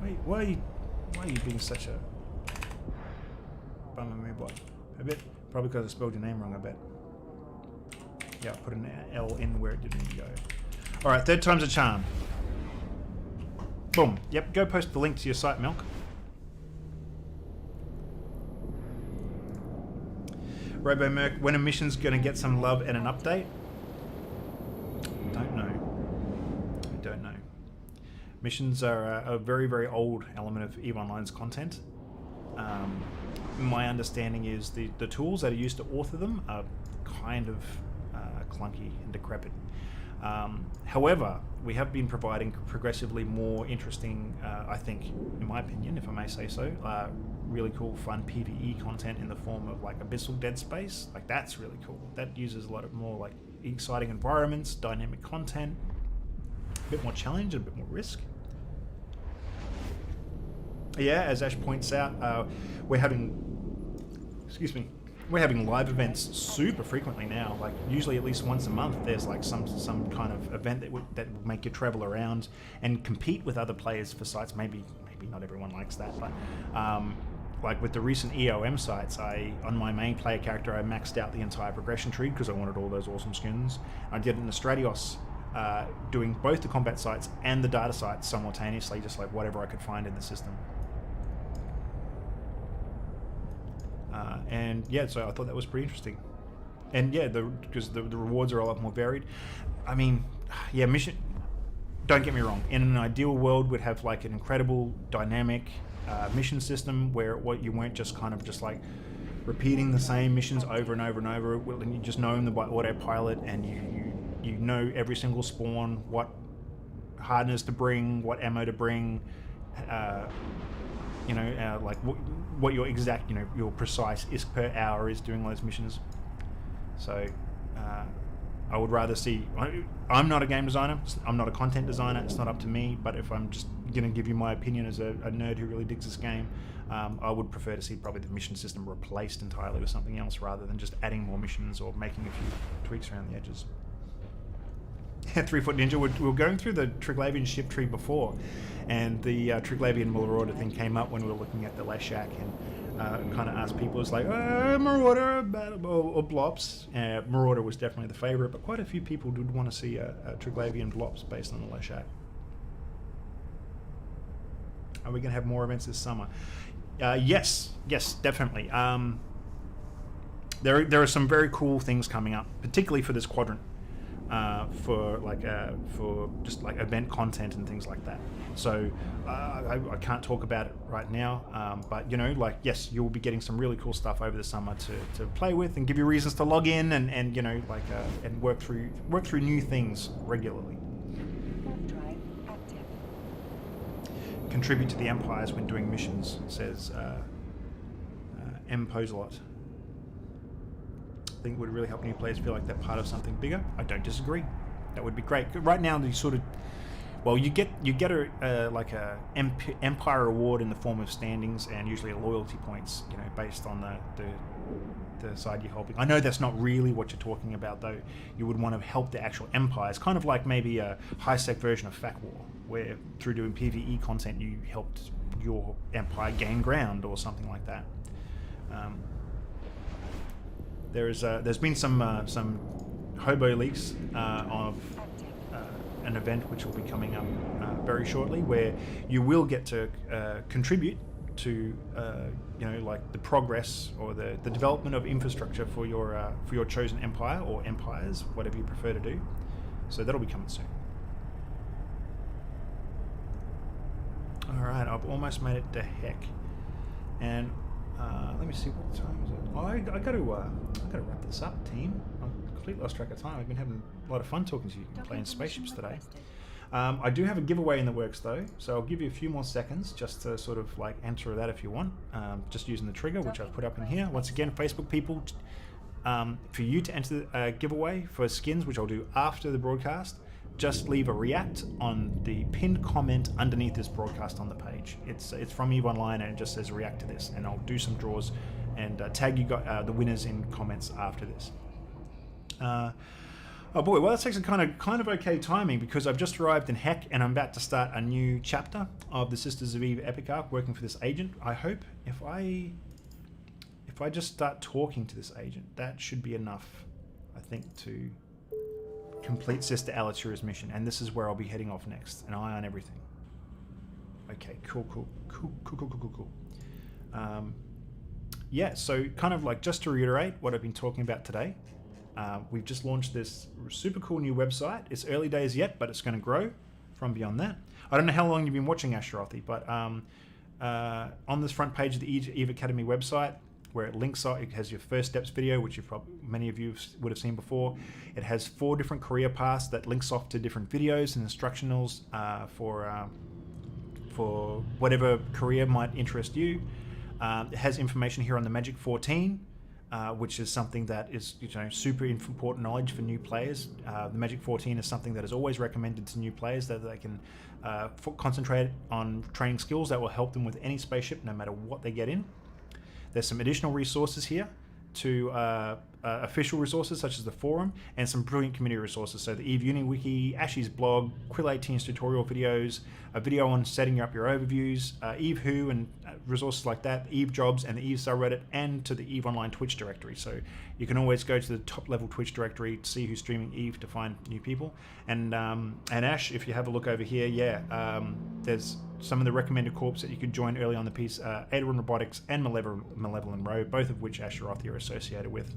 Wait, why are you being such a bummer me, bot? I bet, probably because I spelled your name wrong, I bet. Yeah, I put an L in where it didn't go. Alright, 3rd time's a charm. Boom. Yep, go post the link to your site, Milk. Robo Merc, when a mission's going to get some love and an update? Don't know. I don't know. Missions are a very, very old element of EVE Online's content. My understanding is the tools that are used to author them are kind of clunky and decrepit. However, we have been providing progressively more interesting, I think, in my opinion, if I may say so, really cool, fun PvE content in the form of like Abyssal Dead Space. Like that's really cool. That uses a lot of more like exciting environments, dynamic content, a bit more challenge and a bit more risk. Yeah, as Ash points out, we're having live events super frequently now. Like usually at least once a month, there's like some kind of event that would make you travel around and compete with other players for sites. Maybe not everyone likes that, but like with the recent EOM sites, on my main player character, I maxed out the entire progression tree because I wanted all those awesome skins. I did it in the Stratios, doing both the combat sites and the data sites simultaneously, just like whatever I could find in the system. And yeah, so I thought that was pretty interesting. And yeah, because the rewards are a lot more varied. I mean, yeah, don't get me wrong, in an ideal world we'd have like an incredible dynamic mission system where you weren't just kind of just like repeating the same missions over and over and over, and you just know them by autopilot, and you know every single spawn, what hardness to bring, what ammo to bring, like what your exact, your precise ISK per hour is doing those missions. So I would rather see, I'm not a game designer, I'm not a content designer, it's not up to me, but if I'm just going to give you my opinion as a nerd who really digs this game, I would prefer to see probably the mission system replaced entirely with something else rather than just adding more missions or making a few tweaks around the edges. 3 Foot Ninja, we were going through the Triglavian ship tree before, and the Triglavian Marauder thing came up when we were looking at the Leshak, and kind of asked people, it's like, Marauder or Blops. Marauder was definitely the favourite, but quite a few people did want to see a Triglavian Blops based on the Leshak. Are we going to have more events this summer? Yes, definitely. There are some very cool things coming up, particularly for this quadrant. For just like event content and things like that. So I can't talk about it right now, but yes, you'll be getting some really cool stuff over the summer to play with and give you reasons to log in and and work through new things regularly. Drive active. Contribute to the empires when doing missions, says M. Poselot. I think it would really help new players feel like they're part of something bigger. I don't disagree. That would be great. Right now, you sort of, you get a Empire award in the form of standings and usually loyalty points, based on the side you're helping. I know that's not really what you're talking about, though. You would want to help the actual empires, kind of like maybe a high-sec version of FAC War, where through doing PvE content you helped your empire gain ground or something like that. There's been some hobo leaks of an event which will be coming up very shortly, where you will get to contribute to like the progress or the development of infrastructure for your chosen empire or empires, whatever you prefer to do. So that'll be coming soon. All right, I've almost made it to heck, and let me see, what time is it? Oh, I got to wrap this up, team. I'm completely lost track of time. I've been having a lot of fun talking to you, playing spaceships today. I do have a giveaway in the works though, so I'll give you a few more seconds just to sort of like enter that if you want. Just using the trigger, which I've put up in here. Once again, Facebook people, for you to enter a giveaway for skins, which I'll do after the broadcast, just leave a react on the pinned comment underneath this broadcast on the page. It's from EVE Online and it just says react to this, and I'll do some draws and tag you the winners in comments after this. Oh boy, well that's actually kind of okay timing, because I've just arrived in Heck and I'm about to start a new chapter of the Sisters of Eve epic arc working for this agent. I hope if I just start talking to this agent, that should be enough, I think, to complete Sister Alatura's mission, and this is where I'll be heading off next, an eye on everything. Okay, cool. Yeah, so kind of like just to reiterate what I've been talking about today, we've just launched this super cool new website. It's early days yet, but it's going to grow from beyond that. I don't know how long you've been watching Ashtarothi, but on this front page of the Eve Academy website, where it links, it has your first steps video, which many of you would have seen before. It has 4 different career paths that links off to different videos and instructionals for whatever career might interest you. It has information here on the Magic 14, which is something that is super important knowledge for new players. The Magic 14 is something that is always recommended to new players, that they can concentrate on training skills that will help them with any spaceship, no matter what they get in. There's some additional resources here to official resources such as the forum, and some brilliant community resources. So the Eve Uni Wiki, Ashy's blog, Quill 18's tutorial videos, a video on setting up your overviews, Eve Who and resources like that, Eve Jobs and the Eve subreddit, and to the Eve Online Twitch directory. So you can always go to the top level Twitch directory to see who's streaming Eve to find new people. And Ash, if you have a look over here, there's some of the recommended corps that you could join early on the piece, Aedaron Robotics and Malevolent Row, both of which Ashtarothi are associated with.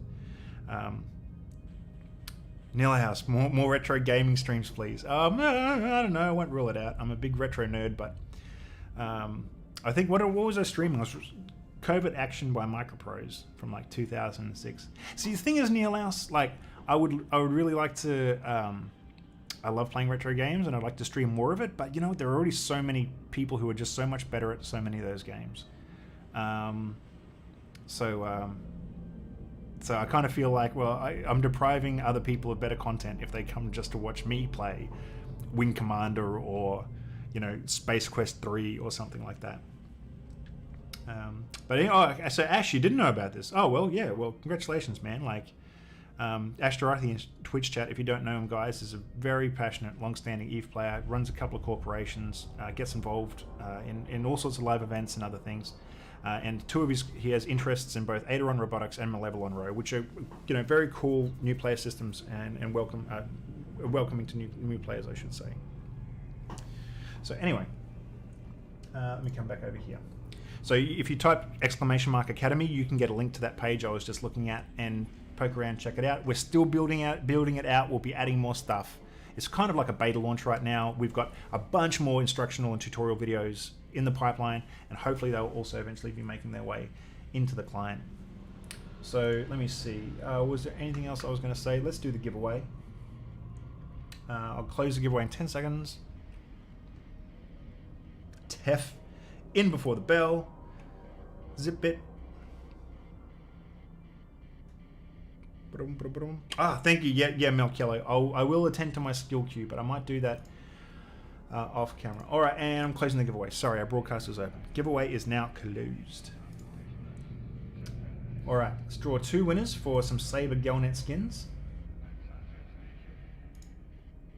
Nilhouse, more retro gaming streams, please. I don't know, I won't rule it out. I'm a big retro nerd, but I think what was I streaming? I was Covert Action by Microprose from like 2006. See, the thing is, Nilhouse, like I would really like to. I love playing retro games, and I'd like to stream more of it. But you know, there are already so many people who are just so much better at so many of those games. So I kind of feel like, well, I'm depriving other people of better content if they come just to watch me play Wing Commander or, Space Quest 3 or something like that. So Ash, you didn't know about this. Oh, well, yeah, well, congratulations, man. Like, Ashtarothi in Twitch chat, if you don't know him, guys, is a very passionate, long-standing Eve player, runs a couple of corporations, gets involved in all sorts of live events and other things. And he has interests in both Aedaron Robotics and Malevolent Row, which are very cool new player systems and welcoming to new players, I should say. So anyway, let me come back over here. So if you type !Academy, you can get a link to that page I was just looking at and poke around, check it out. We're still building it out. We'll be adding more stuff. It's kind of like a beta launch right now. We've got a bunch more instructional and tutorial videos in the pipeline, and hopefully they'll also eventually be making their way into the client. So let me see. Was there anything else I was going to say? Let's do the giveaway. I'll close the giveaway in 10 seconds. Tef, in before the bell. Zip-bit. Thank you. Yeah, Melkello. I will attend to my skill queue, but I might do that off camera. All right, and I'm closing the giveaway. Sorry, our broadcast was open. Giveaway is now closed. All right, let's draw 2 winners for some Saber Gelnet skins.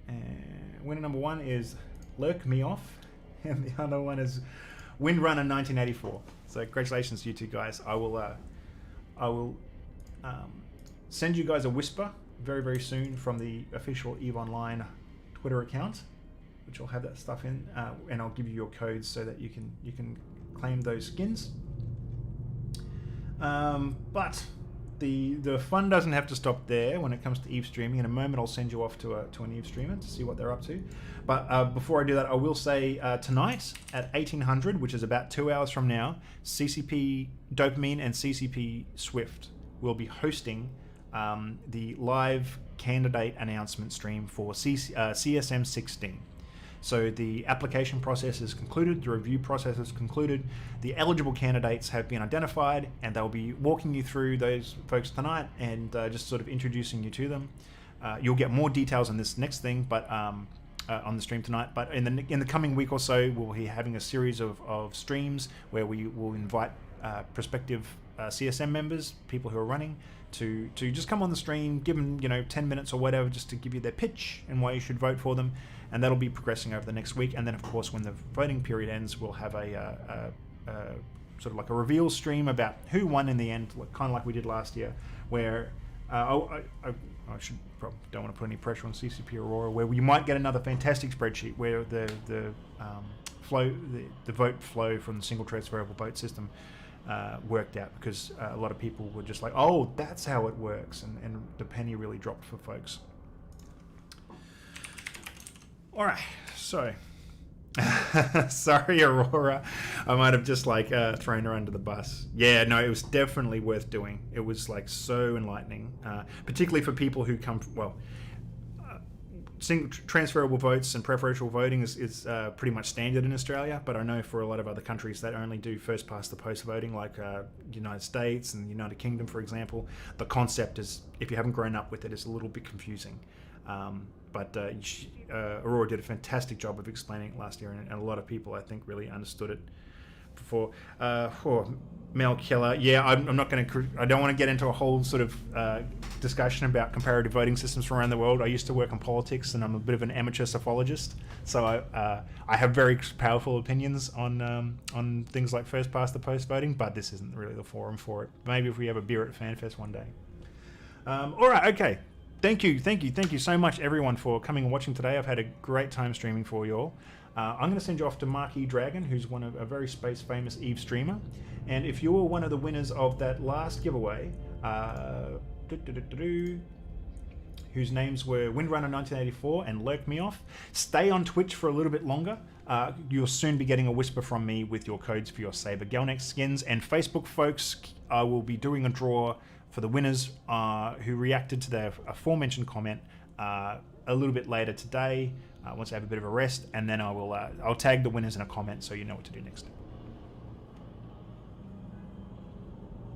And winner number 1 is Lurk Me Off, and the other one is Windrunner 1984. So congratulations to you two guys. I will send you guys a whisper very, very soon from the official EVE Online Twitter account, which will have that stuff in, and I'll give you your codes so that you can claim those skins. But the fun doesn't have to stop there when it comes to EVE streaming. In a moment, I'll send you off to an EVE streamer to see what they're up to. But before I do that, I will say tonight at 1800, which is about 2 hours from now, CCP Dopamine and CCP Swift will be hosting the live candidate announcement stream for CSM 16. So the application process is concluded, the review process is concluded, the eligible candidates have been identified, and they'll be walking you through those folks tonight and just sort of introducing you to them. You'll get more details on this next thing, but on the stream tonight. But in the coming week or so, we'll be having a series of streams where we will invite prospective CSM members, people who are running, to just come on the stream, give them 10 minutes or whatever, just to give you their pitch and why you should vote for them, and that'll be progressing over the next week. And then of course when the voting period ends, we'll have a sort of like a reveal stream about who won in the end, kind of like we did last year, where I don't want to put any pressure on CCP Aurora, where we might get another fantastic spreadsheet where the the vote flow from the single transferable vote system worked out, because a lot of people were just like, oh, that's how it works, and the penny really dropped for folks. All right, so sorry, Aurora, I might have just like thrown her under the bus. Yeah, no, it was definitely worth doing. It was like so enlightening, particularly for people who come single transferable votes and preferential voting is pretty much standard in Australia, but I know for a lot of other countries that only do first past the post voting, like United States and United Kingdom, for example, the concept is, if you haven't grown up with it, it's a little bit confusing. But Aurora did a fantastic job of explaining it last year, and a lot of people, I think, really understood it before. Mel Keller, yeah, I'm not going to. I don't want to get into a whole sort of discussion about comparative voting systems from around the world. I used to work in politics, and I'm a bit of an amateur psephologist, so I have very powerful opinions on things like first past the post voting. But this isn't really the forum for it. Maybe if we have a beer at FanFest one day. All right, okay. Thank you so much, everyone, for coming and watching today. I've had a great time streaming for you all. I'm going to send you off to Marquis Dragon, who's a very space-famous Eve streamer. And if you're one of the winners of that last giveaway, whose names were Windrunner1984 and Lurk Me Off, stay on Twitch for a little bit longer. You'll soon be getting a whisper from me with your codes for your Saber Galnex skins. And Facebook folks, I will be doing a draw for the winners who reacted to their aforementioned comment a little bit later today, once I have a bit of a rest, and then I'll tag the winners in a comment so you know what to do next.